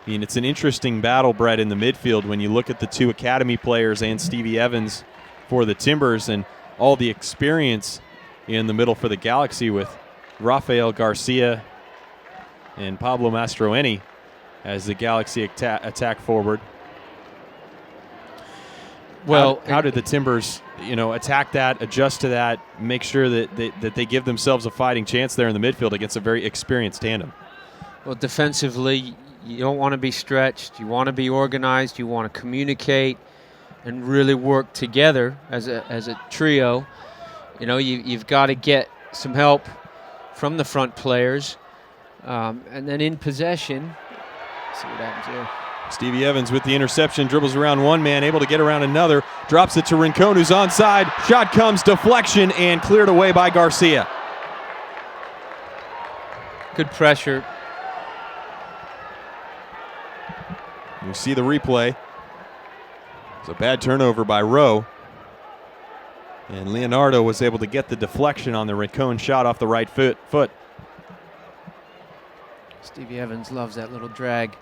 I mean, it's an interesting battle, Brett, in the midfield when you look at the two academy players and Stevie Evans for the Timbers and all the experience in the middle for the Galaxy with Rafael Garcia and Pablo Mastroeni as the Galaxy attack forward. Well, how did the Timbers, attack that, adjust to that, make sure that they give themselves a fighting chance there in the midfield against a very experienced tandem? Well, defensively, you don't want to be stretched. You want to be organized. You want to communicate and really work together as a trio. You've got to get some help from the front players. And then in possession, see what happens here. Stevie Evans with the interception, dribbles around one man, able to get around another, drops it to Rincon, who's onside. Shot comes, deflection, and cleared away by Garcia. Good pressure. You see the replay. It's a bad turnover by Rowe. And Leonardo was able to get the deflection on the Rincon shot off the right foot. Stevie Evans loves that little drag.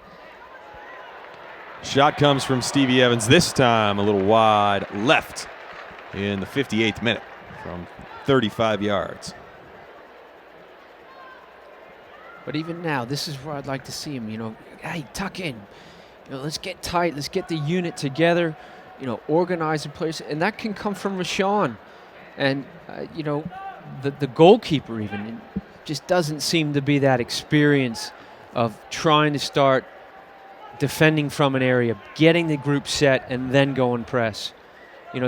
Shot comes from Stevie Evans, this time a little wide left in the 58th minute from 35 yards. But even now, this is where I'd like to see him, hey, tuck in. Let's get tight. Let's get the unit together, organize the players. And that can come from Rashawn. And, the goalkeeper even just doesn't seem to be that experience of trying to start defending from an area, getting the group set, and then go and press.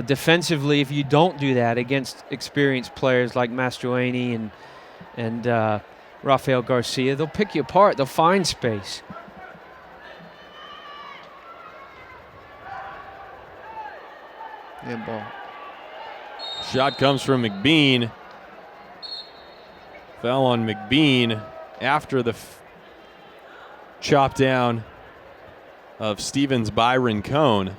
Defensively, if you don't do that against experienced players like Mastroeni and Rafael Garcia, they'll pick you apart. They'll find space. Ball. Shot comes from McBean. Fell on McBean after the chop down of Stevens by Rincon.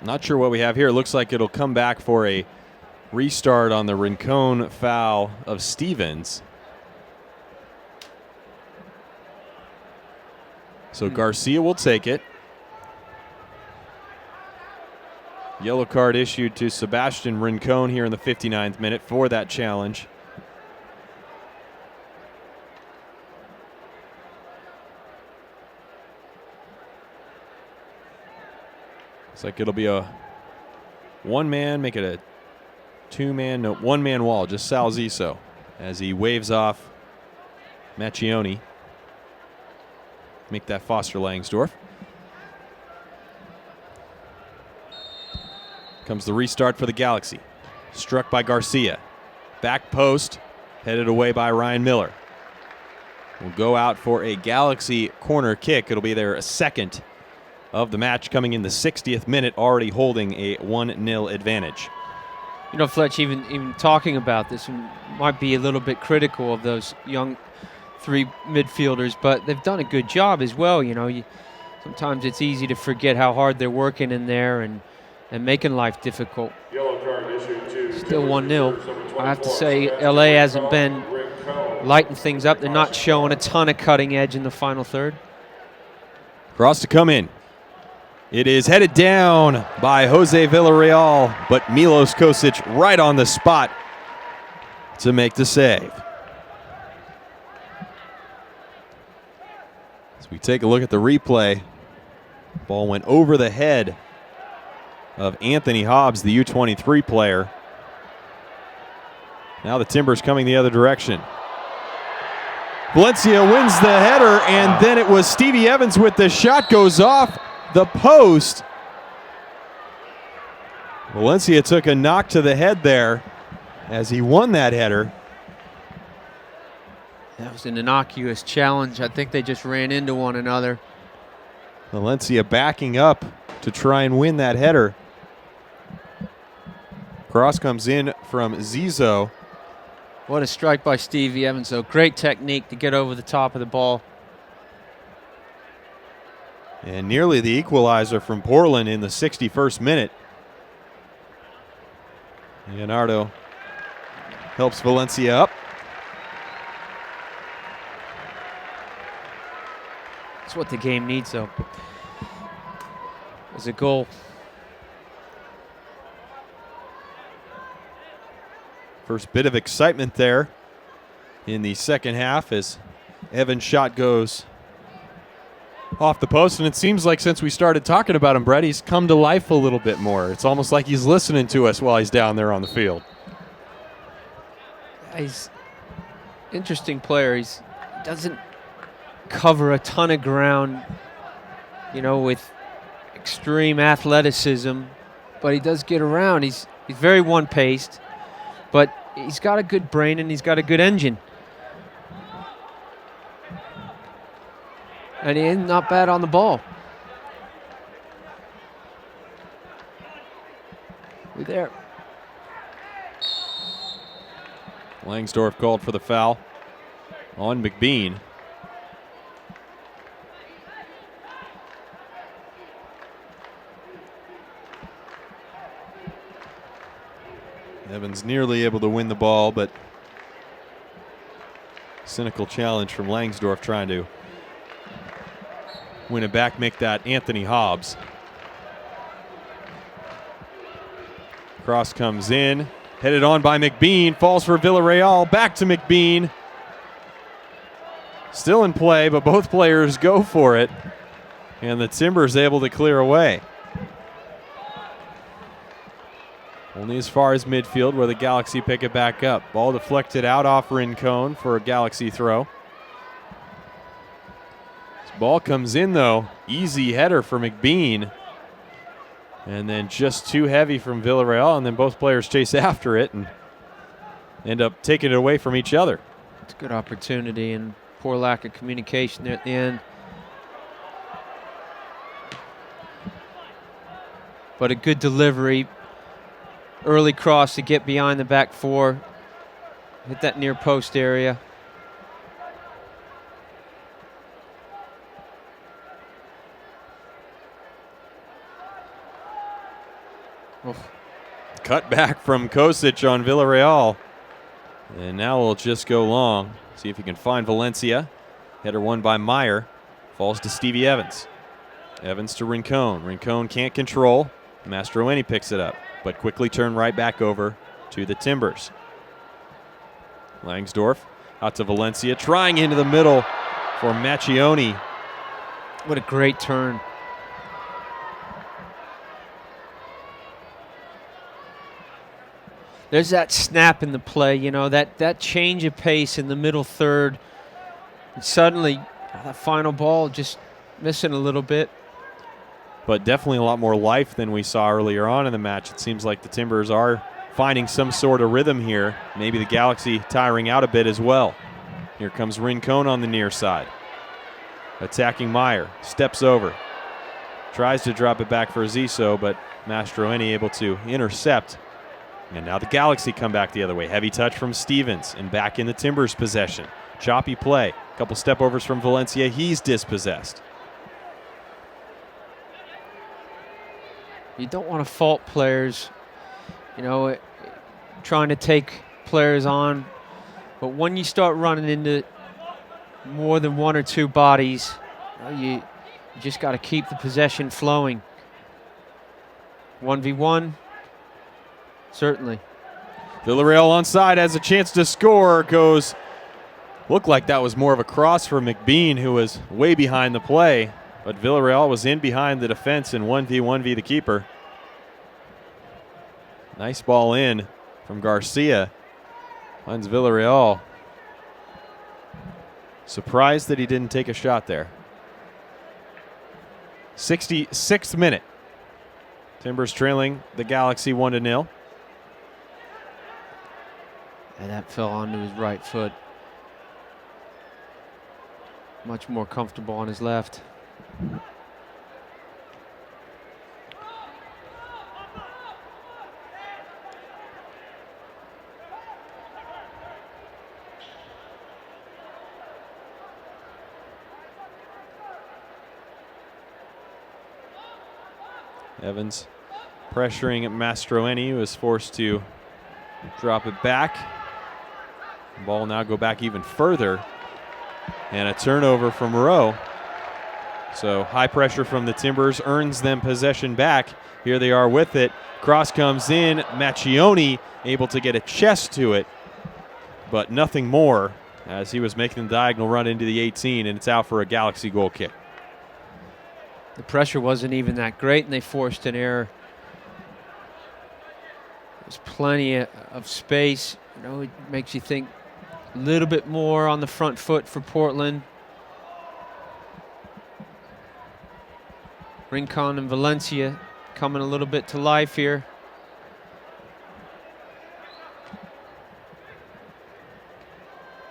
Not sure what we have here. It looks like it'll come back for a restart on the Rincon foul of Stevens. So Garcia will take it. Yellow card issued to Sebastian Rincon here in the 59th minute for that challenge. Looks like it'll be a one-man, make it a two-man, no, one-man wall, just Sal Zizzo as he waves off Macchioni. Make that Foster Langsdorff. Comes the restart for the Galaxy. Struck by Garcia. Back post, headed away by Ryan Miller. Will go out for a Galaxy corner kick. It'll be their second of the match, coming in the 60th minute, already holding a 1-0 advantage. You know, Fletch, even talking about this, might be a little bit critical of those young three midfielders, but they've done a good job as well. You know, sometimes it's easy to forget how hard they're working in there and making life difficult. Still 1-0. I have to say, LA hasn't been lighting things up. They're not showing a ton of cutting edge in the final third. Cross to come in. It is headed down by Jose Villarreal, but Milos Kosic right on the spot to make the save. As we take a look at the replay, ball went over the head of Anthony Hobbs, the U23 player. Now the Timbers coming the other direction. Valencia wins the header, and then it was Stevie Evans with the shot, goes off the post. Valencia took a knock to the head there as he won that header. That was an innocuous challenge. I think they just ran into one another. Valencia backing up to try and win that header. Cross comes in from Zizzo. What a strike by Stevie Evans, though. Great technique to get over the top of the ball. And nearly the equalizer from Portland in the 61st minute. Leonardo helps Valencia up. That's what the game needs, though. As a goal. First bit of excitement there in the second half as Evans' shot goes off the post, and it seems like since we started talking about him, Brett, he's come to life a little bit more. It's almost like he's listening to us while he's down there on the field. He's an interesting player. He doesn't cover a ton of ground, you know, with extreme athleticism, but he does get around. He's very one-paced, but he's got a good brain and he's got a good engine. And he ain't not bad on the ball. We're there. Langsdorff called for the foul on McBean. Evans nearly able to win the ball, but cynical challenge from Langsdorff trying to win it back, make that Anthony Hobbs. Cross comes in, headed on by McBean, falls for Villarreal, back to McBean. Still in play, but both players go for it, and the Timbers able to clear away. Only as far as midfield where the Galaxy pick it back up. Ball deflected out off Rincon for a Galaxy throw. This ball comes in though. Easy header for McBean. And then just too heavy from Villarreal, and then both players chase after it and end up taking it away from each other. It's a good opportunity and poor lack of communication there at the end. But a good delivery early cross to get behind the back four. Hit that near post area. Oof. Cut back from Kosic on Villarreal. And now we'll just go long. See if he can find Valencia. Header won by Meyer. Falls to Stevie Evans. Evans to Rincon. Rincon can't control. Mastroeni picks it up, but quickly turned right back over to the Timbers. Langsdorff out to Valencia, trying into the middle for Macchioni. What a great turn. There's that snap in the play, you know, that change of pace in the middle third. And suddenly, that final ball just missing a little bit. But definitely a lot more life than we saw earlier on in the match. It seems like the Timbers are finding some sort of rhythm here. Maybe the Galaxy tiring out a bit as well. Here comes Rincon on the near side. Attacking Meyer. Steps over. Tries to drop it back for Ziso, but Mastroeni able to intercept. And now the Galaxy come back the other way. Heavy touch from Stevens and back in the Timbers' possession. Choppy play. A couple step overs from Valencia. He's dispossessed. You don't want to fault players, you know, trying to take players on. But when you start running into more than one or two bodies, you just got to keep the possession flowing. 1v1. Certainly. Villarreal onside has a chance to score. Looked like that was more of a cross for McBean, who was way behind the play. But Villarreal was in behind the defense and 1v1v the keeper. Nice ball in from Garcia. Finds Villarreal. Surprised that he didn't take a shot there. 66th minute. Timbers trailing the Galaxy 1-0. And that fell onto his right foot. Much more comfortable on his left. Evans pressuring Mastroeni, who was forced to drop it back. The ball now go back even further. And a turnover from Rowe. So high pressure from the Timbers earns them possession back. Here they are with it. Cross comes in. Macchioni able to get a chest to it, but nothing more as he was making the diagonal run into the 18, and it's out for a Galaxy goal kick. The pressure wasn't even that great, and they forced an error. There's plenty of space. You know, it makes you think a little bit more on the front foot for Portland. Rincon and Valencia coming a little bit to life here.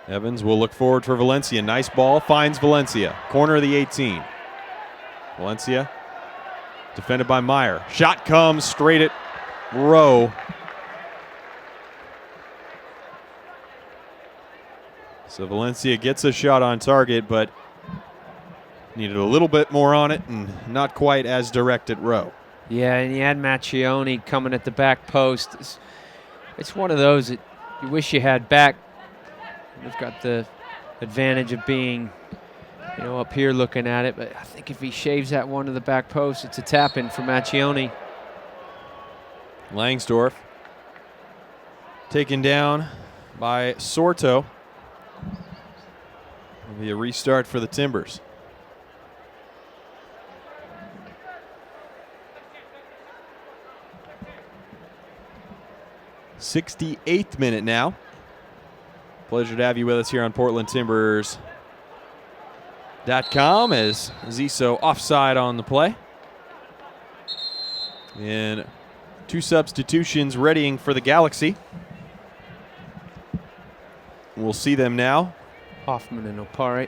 Evans will look forward for Valencia. Nice ball, finds Valencia. Corner of the 18. Valencia defended by Meyer. Shot comes straight at Rowe. So Valencia gets a shot on target, but needed a little bit more on it and not quite as direct at Rowe. Yeah, and you had Macchioni coming at the back post. It's one of those that you wish you had back. We've got the advantage of being, you know, up here looking at it, but I think if he shaves that one to the back post, it's a tap-in for Macchioni. Langsdorff taken down by Sorto. It'll be a restart for the Timbers. '68th minute now. Pleasure to have you with us here on PortlandTimbers.com as Ziso offside on the play. And two substitutions readying for the Galaxy. We'll see them now. Hoffman and Opare.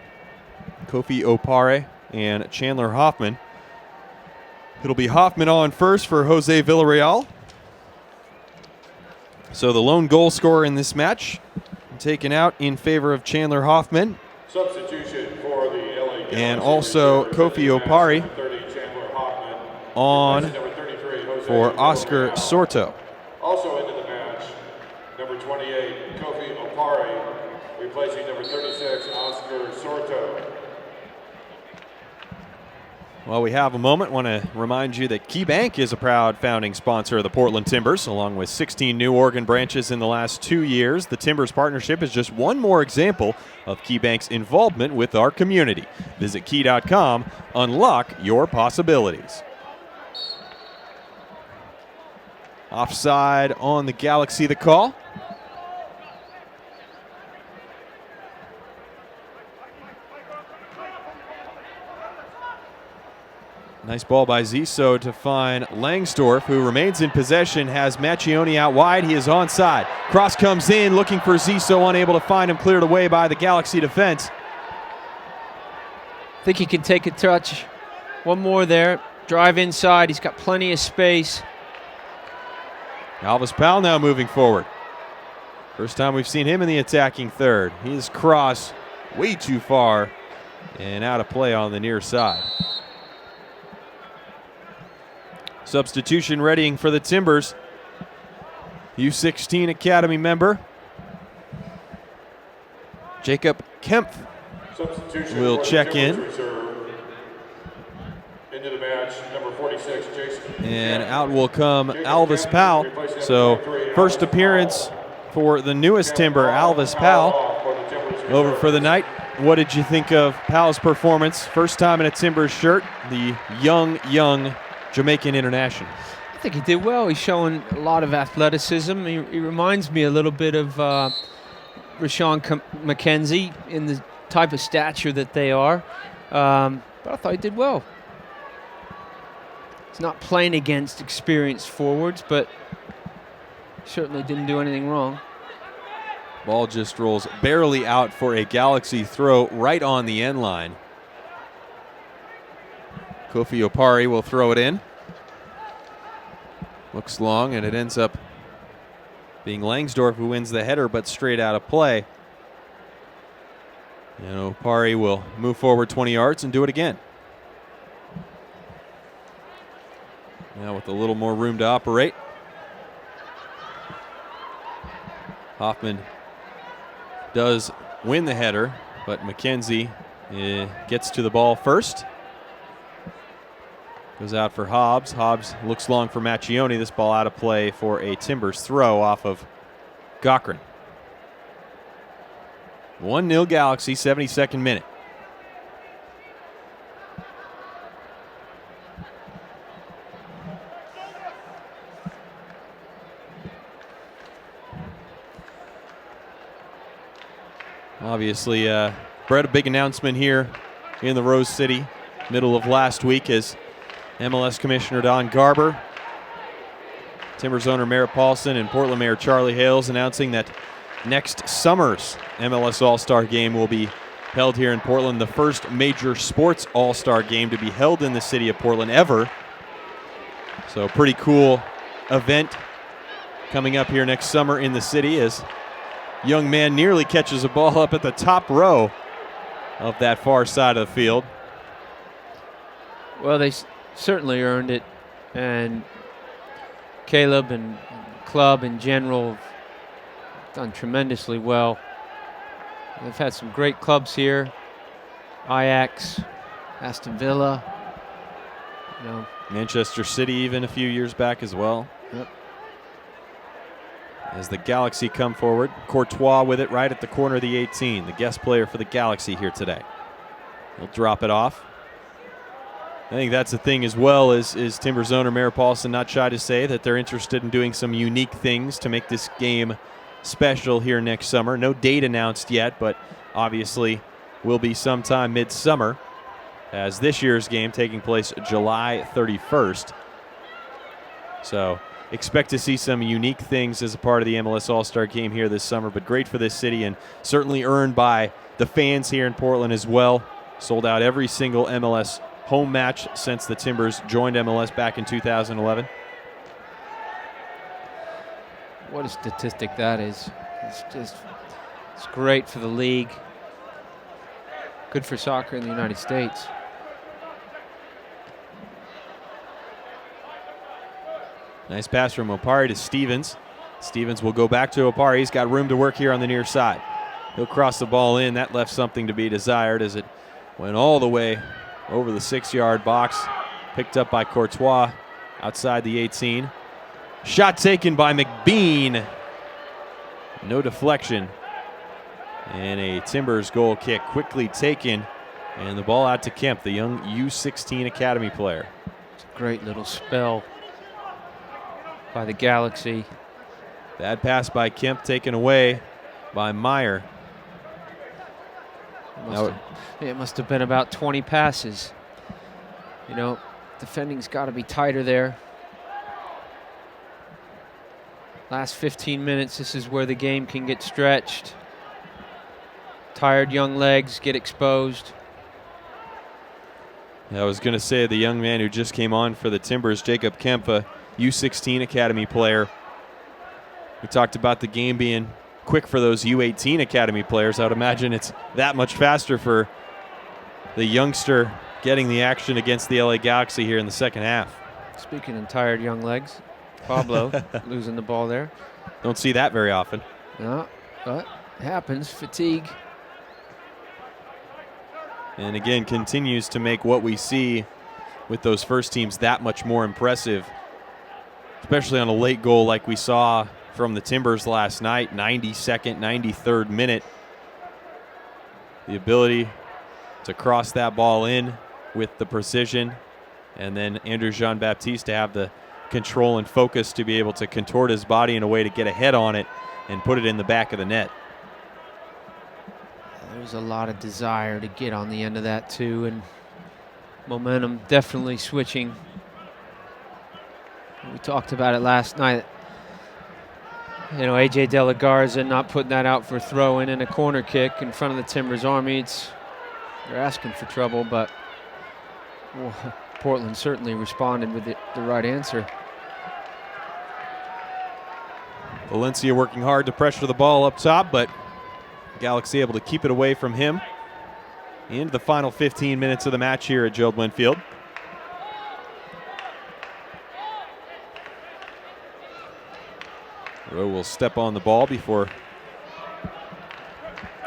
Kofi Opare and Chandler Hoffman. It'll be Hoffman on first for Jose Villarreal. So the lone goal scorer in this match taken out in favor of Chandler Hoffman. Substitution for the LA Galaxy and also Kofi Opari 30, Chandler Hoffman, on number 33, Jose for Oscar Romero. Sorto. Also into the match, number 28, Kofi Opari, replacing number 36, Oscar Sorto. While we have a moment, want to remind you that KeyBank is a proud founding sponsor of the Portland Timbers. Along with 16 new Oregon branches in the last 2 years, the Timbers partnership is just one more example of KeyBank's involvement with our community. Visit key.com, unlock your possibilities. Offside on the Galaxy, the call. Nice ball by Ziso to find Langsdorff, who remains in possession, has Macchioni out wide. He is onside. Cross comes in, looking for Ziso, unable to find him, cleared away by the Galaxy defense. I think he can take a touch. One more there. Drive inside. He's got plenty of space. Alvis Powell now moving forward. First time we've seen him in the attacking third. His cross way too far and out of play on the near side. Substitution readying for the Timbers. U16 Academy member Jacob Kempf will check in. Into the match, number 46, Jason. And out will come Alvis Powell. So first appearance for the newest Timber, Alvis Powell, over for the night. What did you think of Powell's performance? First time in a Timbers shirt, the young Jamaican international. I think he did well. He's showing a lot of athleticism. He reminds me a little bit of Rashawn McKenzie in the type of stature that they are. But I thought he did well. He's not playing against experienced forwards, but certainly didn't do anything wrong. Ball just rolls barely out for a Galaxy throw right on the end line. Kofi Opari will throw it in. Looks long, and it ends up being Langsdorff who wins the header, but straight out of play. And Opari will move forward 20 yards and do it again. Now with a little more room to operate. Hoffman does win the header, but McKenzie gets to the ball first. Goes out for Hobbs. Hobbs looks long for Macchioni. This ball out of play for a Timbers throw off of Cochran. 1-0 Galaxy, 72nd minute. Obviously, Brett, a big announcement here in the Rose City, middle of last week, as MLS Commissioner Don Garber, Timbers owner Merritt Paulson, and Portland Mayor Charlie Hales announcing that next summer's MLS All-Star Game will be held here in Portland, the first major sports All-Star Game to be held in the city of Portland ever. So pretty cool event coming up here next summer in the city, as young man nearly catches a ball up at the top row of that far side of the field. Well, they certainly earned it, and Caleb and club in general have done tremendously well. They've had some great clubs here: Ajax, Aston Villa, Manchester City even a few years back as well. Yep. As the Galaxy come forward, Courtois with it right at the corner of the 18, the guest player for the Galaxy here today. He'll drop it off. I think that's the thing as well, is Timbers owner Merritt Paulson not shy to say that they're interested in doing some unique things to make this game special here next summer. No date announced yet, but obviously will be sometime midsummer, as this year's game taking place July 31st. So expect to see some unique things as a part of the MLS All-Star Game here this summer, but great for this city and certainly earned by the fans here in Portland as well. Sold out every single MLS home match since the Timbers joined MLS back in 2011. What a statistic that is. It's great for the league. Good for soccer in the United States. Nice pass from Opari to Stevens. Stevens will go back to Opari. He's got room to work here on the near side. He'll cross the ball in. That left something to be desired as it went all the way over the 6-yard box. Picked up by Courtois outside the 18. Shot taken by McBean. No deflection. And a Timbers goal kick quickly taken. And the ball out to Kemp, the young U16 Academy player. It's a great little spell by the Galaxy. Bad pass by Kemp taken away by Meyer. It must have been about 20 passes. You know, defending's got to be tighter there. Last 15 minutes, this is where the game can get stretched. Tired young legs get exposed. I was going to say the young man who just came on for the Timbers, Jacob Kemp, a U16 Academy player. We talked about the game being quick for those U18 Academy players. I would imagine it's that much faster for the youngster getting the action against the LA Galaxy here in the second half. Speaking of tired young legs, Pablo losing the ball there. Don't see that very often. No, but it happens. Fatigue. And again, continues to make what we see with those first teams that much more impressive, especially on a late goal like we saw from the Timbers last night, 92nd, 93rd minute. The ability to cross that ball in with the precision, and then Andrew Jean-Baptiste to have the control and focus to be able to contort his body in a way to get a head on it and put it in the back of the net. There's a lot of desire to get on the end of that too, and momentum definitely switching. We talked about it last night. You know, AJ De La Garza not putting that out for a throw-in and a corner kick in front of the Timbers Army. They're asking for trouble, but Portland certainly responded with the right answer. Valencia working hard to pressure the ball up top, but Galaxy able to keep it away from him into the final 15 minutes of the match here at Gerald Field. Rowe will step on the ball before.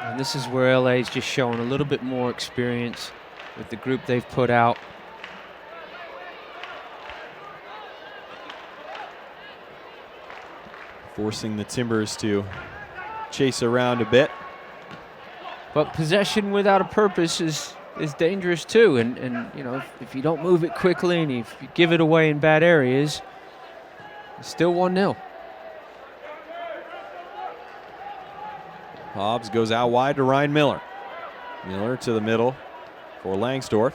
And this is where LA's just showing a little bit more experience with the group they've put out. Forcing the Timbers to chase around a bit. But possession without a purpose is dangerous too. And you know, if you don't move it quickly and if you give it away in bad areas, it's still 1-0. Hobbs goes out wide to Ryan Miller. Miller to the middle for Langsdorff.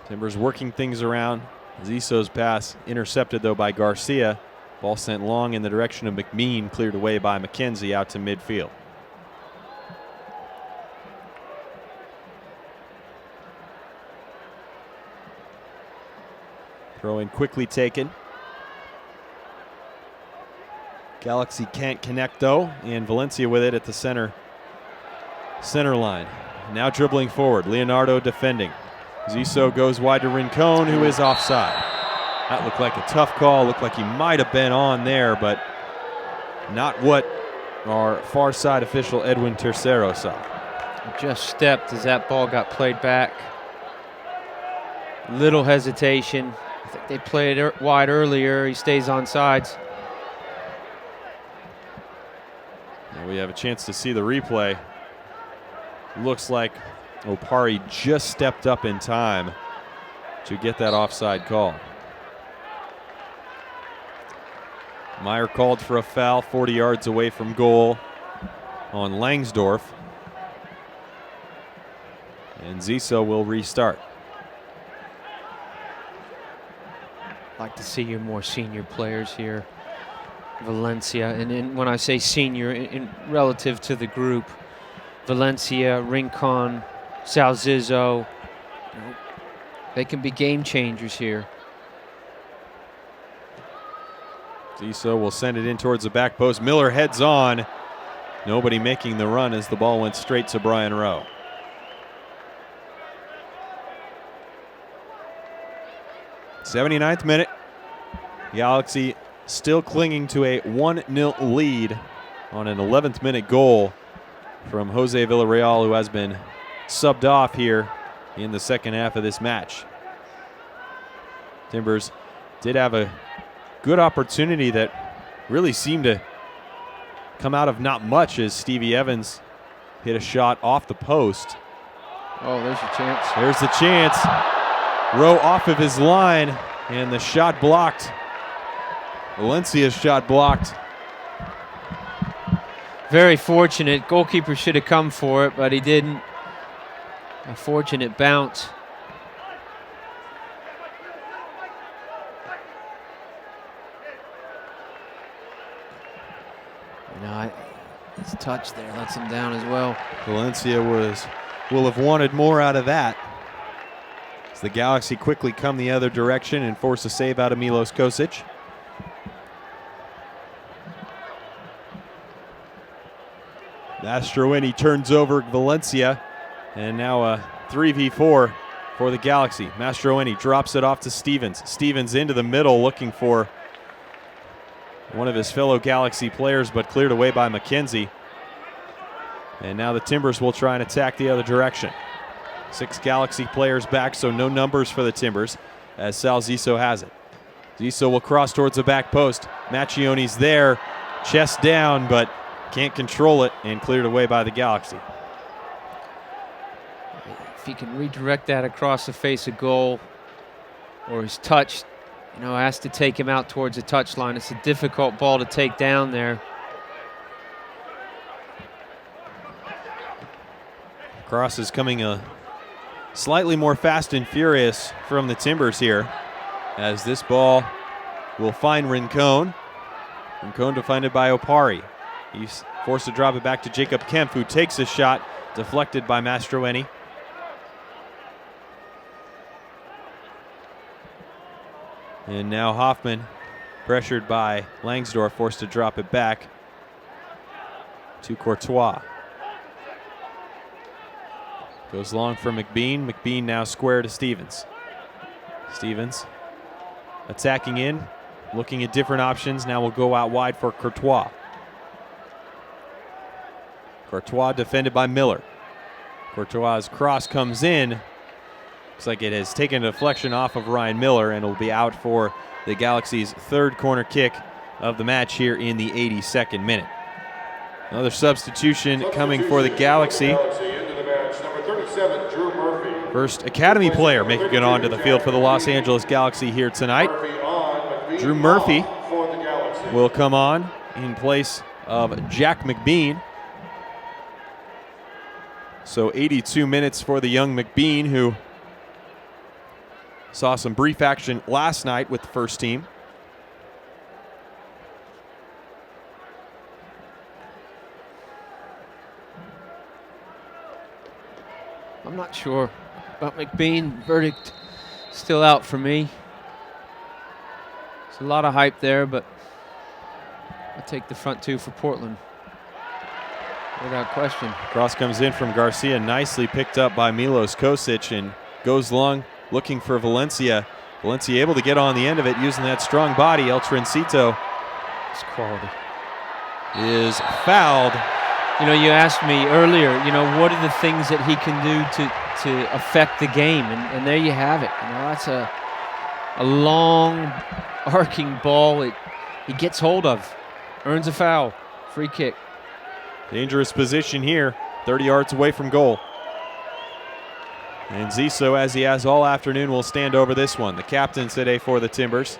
Timbers working things around. Zisso's pass intercepted though by Garcia. Ball sent long in the direction of McBean, cleared away by McKenzie out to midfield. Throw in quickly taken. Galaxy can't connect though, and Valencia with it at the center line. Now dribbling forward, Leonardo defending. Zisso goes wide to Rincon, who is offside. That looked like a tough call, looked like he might have been on there, but not what our far side official Edwin Tercero saw. Just stepped as that ball got played back. Little hesitation. I think they played it wide earlier. He stays on sides. And we have a chance to see the replay. Looks like Opari just stepped up in time to get that offside call. Meyer called for a foul 40 yards away from goal on Langsdorff. And Ziso will restart. Like to see your more senior players here. Valencia, and when I say senior, in relative to the group, Valencia, Rincon, Salzizzo, they can be game changers here. Zissou will send it in towards the back post. Miller heads on. Nobody making the run as the ball went straight to Brian Rowe. '79th minute. Galaxy still clinging to a 1-0 lead on an 11th minute goal from Jose Villarreal, who has been subbed off here in the second half of this match. Timbers did have a good opportunity that really seemed to come out of not much as Stevie Evans hit a shot off the post. Oh, there's your chance. There's the chance. Rowe off of his line, and the shot blocked. Valencia's shot blocked. Very fortunate. Goalkeeper should have come for it, but he didn't. A fortunate bounce. You know, his touch there lets him down as well. Valencia will have wanted more out of that, as the Galaxy quickly come the other direction and force a save out of Milos Kosic. Mastroeni turns over Valencia, and now a 3v4 for the Galaxy. Mastroeni drops it off to Stevens. Stevens into the middle looking for one of his fellow Galaxy players, but cleared away by McKenzie. And now the Timbers will try and attack the other direction. 6 Galaxy players back, so no numbers for the Timbers, as Sal Zissou has it. Zissou will cross towards the back post. Macchioni's there, chest down, but can't control it, and cleared away by the Galaxy. If he can redirect that across the face of goal, or his touch, you know, has to take him out towards the touchline. It's a difficult ball to take down there. Cross is coming slightly more fast and furious from the Timbers here, as this ball will find Rincon. Rincon defended by Opari. He's forced to drop it back to Jacob Kempf, who takes a shot, deflected by Mastroeni. And now Hoffman, pressured by Langsdorff, forced to drop it back to Courtois. Goes long for McBean. McBean now square to Stevens. Stevens attacking in, looking at different options. Now will go out wide for Courtois. Courtois defended by Miller. Courtois' cross comes in. Looks like it has taken a deflection off of Ryan Miller, and will be out for the Galaxy's third corner kick of the match here in the 82nd minute. Another substitution coming for the Galaxy. First academy player making it onto the field for the Los Angeles Galaxy here tonight. Drew Murphy will come on in place of Jack McBean. So 82 minutes for the young McBean, who saw some brief action last night with the first team. I'm not sure about McBean. Verdict still out for me. There's a lot of hype there, but I'll take the front two for Portland, without question. Cross comes in from Garcia, nicely picked up by Milos Kosic, and goes long looking for Valencia. Valencia able to get on the end of it using that strong body. El Trencito It's quality. is fouled. You know, you asked me earlier, you know, what are the things that he can do to affect the game? And there you have it. You know, that's a long, arcing ball. He gets hold of, earns a foul, free kick. Dangerous position here, 30 yards away from goal. And Zissou, as he has all afternoon, will stand over this one. The captain today for the Timbers.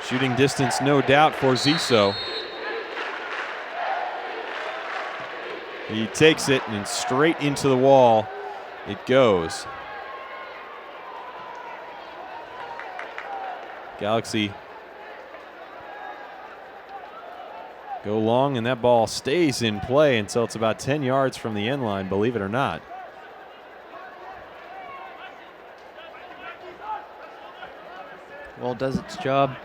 Shooting distance, no doubt, for Zissou. He takes it, and straight into the wall it goes. Galaxy go long, and that ball stays in play until it's about 10 yards from the end line, believe it or not. Ball does its job.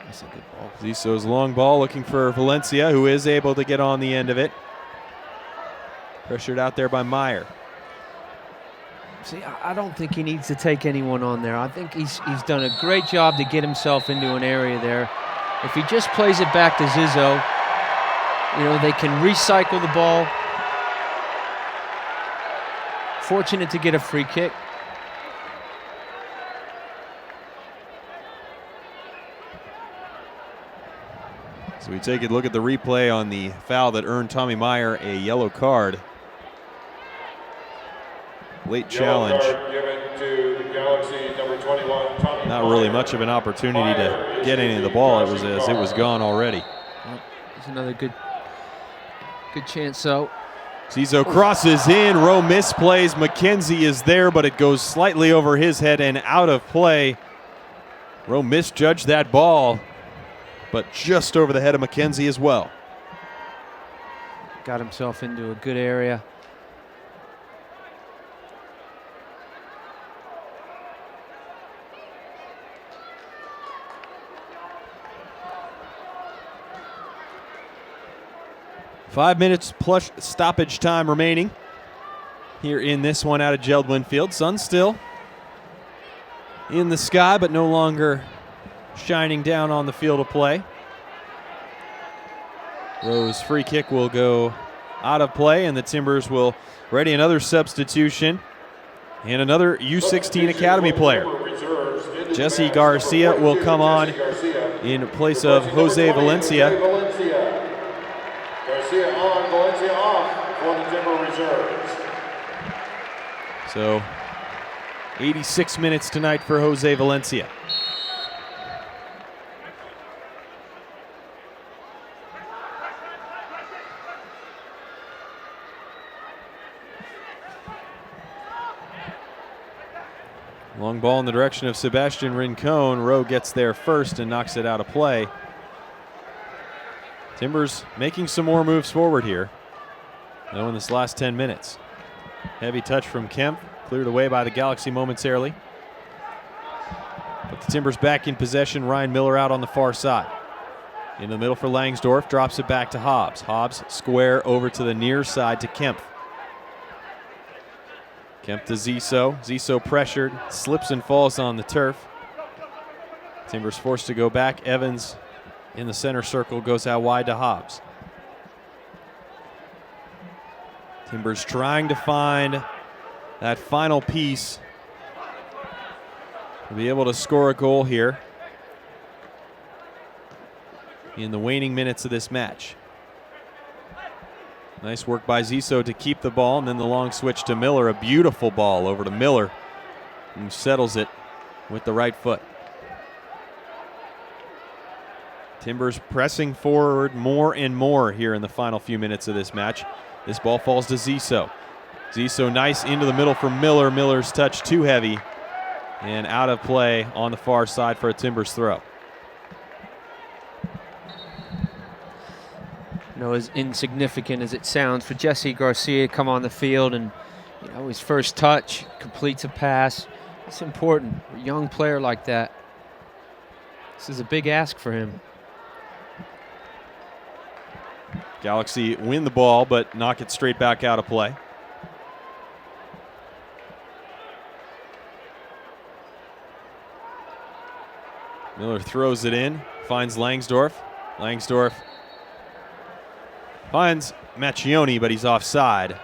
That's a good ball. Zisso's long ball looking for Valencia, who is able to get on the end of it. Pressured out there by Meyer. See, I don't think he needs to take anyone on there. I think he's done a great job to get himself into an area there. If he just plays it back to Zizzo, you know, they can recycle the ball. Fortunate to get a free kick. So we take a look at the replay on the foul that earned Tommy Meyer a yellow card. Late challenge. Given to the Galaxy, number 21, Tommy Not really Meyer. much of an opportunity to get any of the ball. It was as it was gone already. Well, there's another good chance, though. Zizzo crosses in. Rowe misplays. McKenzie is there, but it goes slightly over his head and out of play. Rowe misjudged that ball, but just over the head of McKenzie as well. Got himself into a good area. Five minutes plus stoppage time remaining here in this one out of Geldwin Field. Sun still in the sky, but no longer shining down on the field of play. Rowe's free kick will go out of play, and the Timbers will ready another substitution and another U16 Academy player. Jesse Garcia will come on in place of Jose Valencia. Garcia on, Valencia off for the Timber reserves. So 86 minutes tonight for Jose Valencia. Long ball in the direction of Sebastian Rincon. Rowe gets there first and knocks it out of play. Timbers making some more moves forward here, though, in this last 10 minutes. Heavy touch from Kemp, cleared away by the Galaxy momentarily. But the Timbers back in possession. Ryan Miller out on the far side. In the middle for Langsdorff, drops it back to Hobbs. Hobbs square over to the near side to Kemp. Kemp to Zizzo. Zizzo pressured, slips and falls on the turf. Timbers forced to go back. Evans in the center circle goes out wide to Hobbs. Timbers trying to find that final piece to be able to score a goal here in the waning minutes of this match. Nice work by Zizzo to keep the ball, and then the long switch to Miller. A beautiful ball over to Miller, who settles it with the right foot. Timbers pressing forward more and more here in the final few minutes of this match. This ball falls to Zizzo. Zizzo nice into the middle for Miller. Miller's touch too heavy and out of play on the far side for a Timbers throw. You know, as insignificant as it sounds for Jesse Garcia to come on the field and, you know, his first touch completes a pass. It's important. A young player like that. This is a big ask for him. Galaxy win the ball, but knock it straight back out of play. Miller throws it in, finds Langsdorff. Langsdorff finds Macchioni, but he's offside.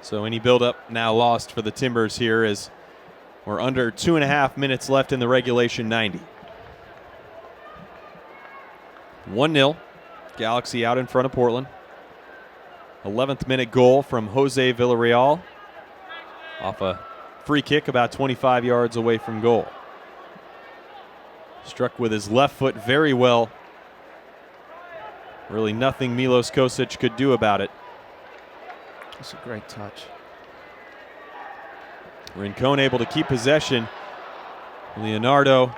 So any buildup now lost for the Timbers here as we're under 2.5 minutes left in the regulation 90. 1-0, Galaxy out in front of Portland. 11th minute goal from Jose Villarreal off a free kick about 25 yards away from goal. Struck with his left foot very well. Really nothing Milos Kosic could do about it. That's a great touch. Rincon able to keep possession. Leonardo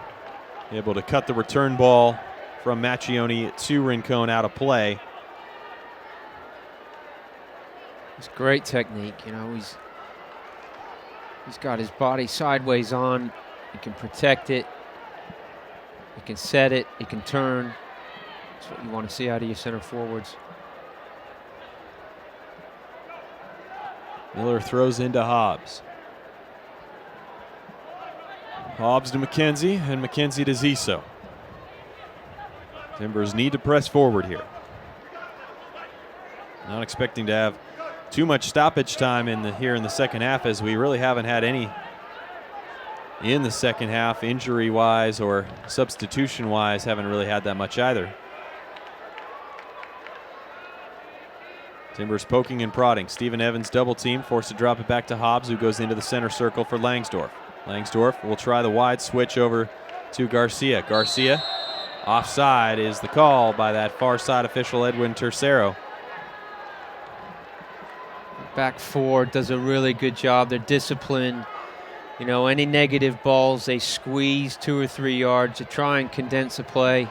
able to cut the return ball from Macchioni to Rincon out of play. It's great technique. You know, he's got his body sideways on. He can protect it. He can set it. He can turn. That's what you want to see out of your center forwards. Miller throws into Hobbs. Hobbs to McKenzie, and McKenzie to Ziso. Timbers need to press forward here. Not expecting to have too much stoppage time here in the second half, as we really haven't had any in the second half, injury-wise or substitution-wise. Haven't really had that much either. Timbers poking and prodding. Steven Evans double team, forced to drop it back to Hobbs, who goes into the center circle for Langsdorff. Langsdorff will try the wide switch over to Garcia. Garcia, offside is the call by that far side official, Edwin Tercero. Back four does a really good job. They're disciplined. You know, any negative balls, they squeeze 2 or 3 yards to try and condense a play.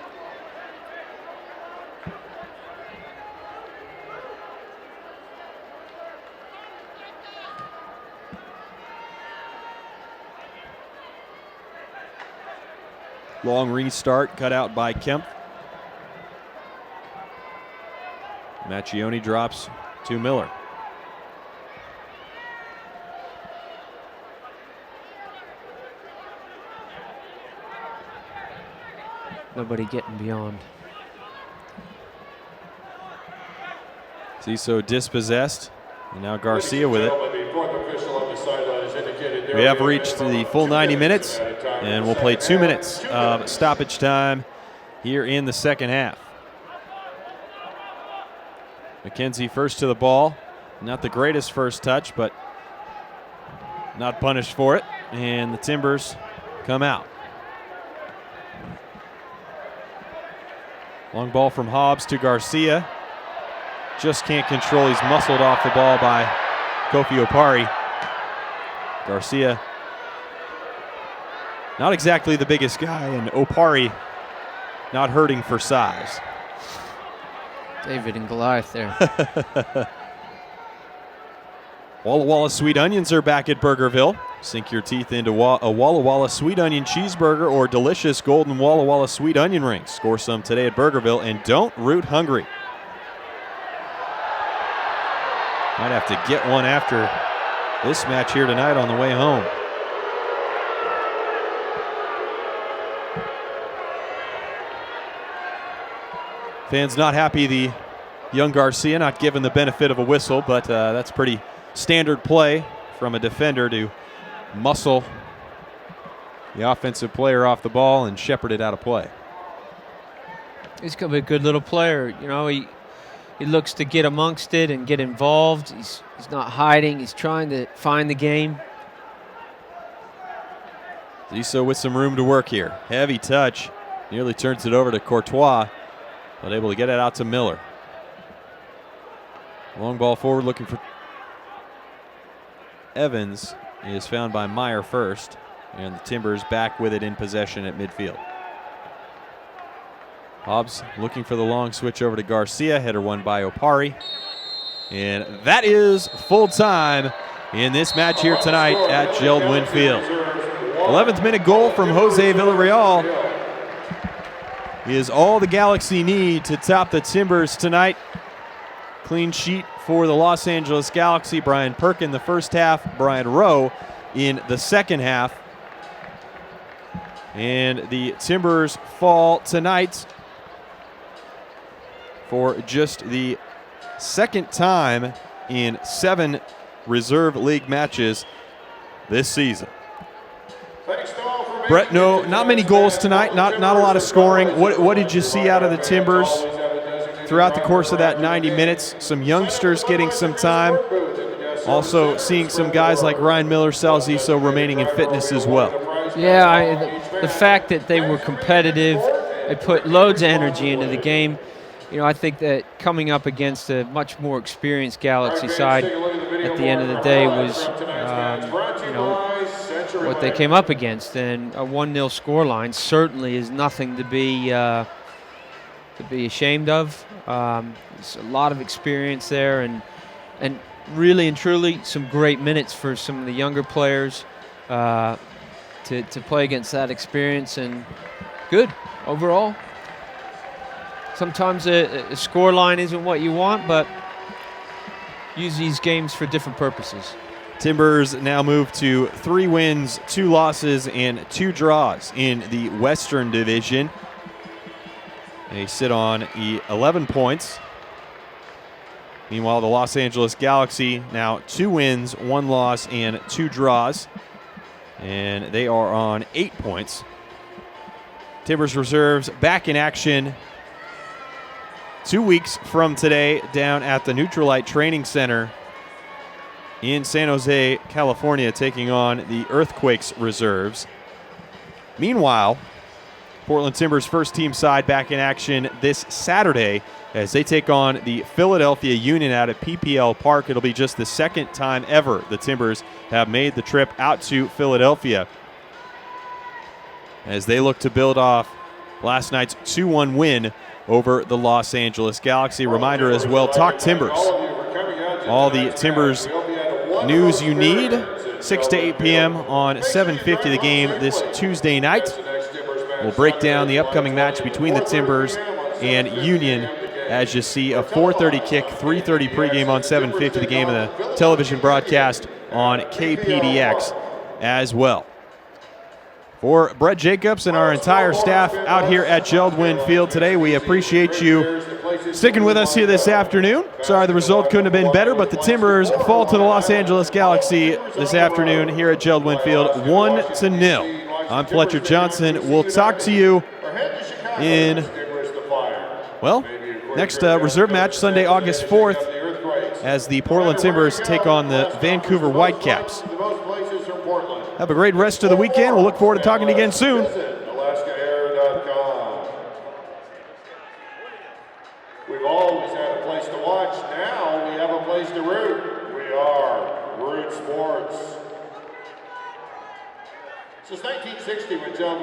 Long restart cut out by Kemp. Macchione drops to Miller. Nobody getting beyond. Ziso dispossessed, and now Garcia with it. We have reached the full 90 minutes, and we'll play 2 minutes of stoppage time here in the second half. McKenzie first to the ball. Not the greatest first touch, but not punished for it, and the Timbers come out. Long ball from Hobbs to Garcia. Just can't control. He's muscled off the ball by Kofi Opari. Garcia, not exactly the biggest guy, and Opari not hurting for size. David and Goliath there. Walla Walla Sweet Onions are back at Burgerville. Sink your teeth into a Walla Walla Sweet Onion cheeseburger or delicious golden Walla Walla Sweet Onion rings. Score some today at Burgerville, and don't root hungry. Might have to get one after this match here tonight on the way home. Fans not happy the young Garcia not given the benefit of a whistle, but that's pretty standard play from a defender to muscle the offensive player off the ball and shepherd it out of play. He's going to be a good little player. You know, he looks to get amongst it and get involved. He's not hiding. He's trying to find the game. Ziso with some room to work here. Heavy touch. Nearly turns it over to Courtois, but able to get it out to Miller. Long ball forward looking for Evans. Is found by Meyer first, and the Timbers back with it in possession at midfield. Hobbs looking for the long switch over to Garcia. Header won by Opari. And that is full time in this match here tonight at Geldwin Field. 11th minute goal from Jose Villarreal is all the Galaxy need to top the Timbers tonight. Clean sheet for the Los Angeles Galaxy. Brian Perk in the first half, Brian Rowe in the second half. And the Timbers fall tonight for just the second time in 7 reserve league matches this season. Brett, not many goals tonight, not a lot of scoring. What did you see out of the Timbers throughout the course of that 90 minutes? Some youngsters getting some time. Also seeing some guys like Ryan Miller, Sal Ziso remaining in fitness as well. Yeah, the fact that they were competitive, they put loads of energy into the game. You know, I think that coming up against a much more experienced Galaxy side at the end of the day was, you know, what they came up against. And a 1-0 scoreline certainly is nothing to be ashamed of. There's a lot of experience there, and really and truly some great minutes for some of the younger players to play against that experience, and good overall. Sometimes a score line isn't what you want, but use these games for different purposes. Timbers now move to 3 wins, 2 losses, and 2 draws in the Western Division. They sit on 11 points. Meanwhile, the Los Angeles Galaxy now 2 wins, 1 loss, and 2 draws. And they are on 8 points. Timbers Reserves back in action 2 weeks from today down at the Neutralite Training Center in San Jose, California, taking on the Earthquakes Reserves. Meanwhile, Portland Timbers first team side back in action this Saturday as they take on the Philadelphia Union out at PPL Park. It'll be just the second time ever the Timbers have made the trip out to Philadelphia as they look to build off last night's 2-1 win over the Los Angeles Galaxy. Reminder as well, talk Timbers. All the Timbers news you need, 6 to 8 p.m. on 750 The Game this Tuesday night. We'll break down the upcoming match between the Timbers and Union as you see a 4:30 kick, 3:30 pregame on 750 The Game, and the television broadcast on KPDX as well. For Brett Jacobs and our entire staff out here at Geldwin Field today, we appreciate you sticking with us here this afternoon. Sorry the result couldn't have been better, but the Timbers fall to the Los Angeles Galaxy this afternoon here at Geldwin Field, 1-0. I'm Fletcher Johnson. We'll talk to you in, well, next reserve match Sunday, August 4th, as the Portland Timbers take on the Vancouver Whitecaps. Have a great rest of the weekend. We'll look forward to talking again soon. We've always had a place to watch. Now we have a place to root. We are Root Sports. Since 1960, when John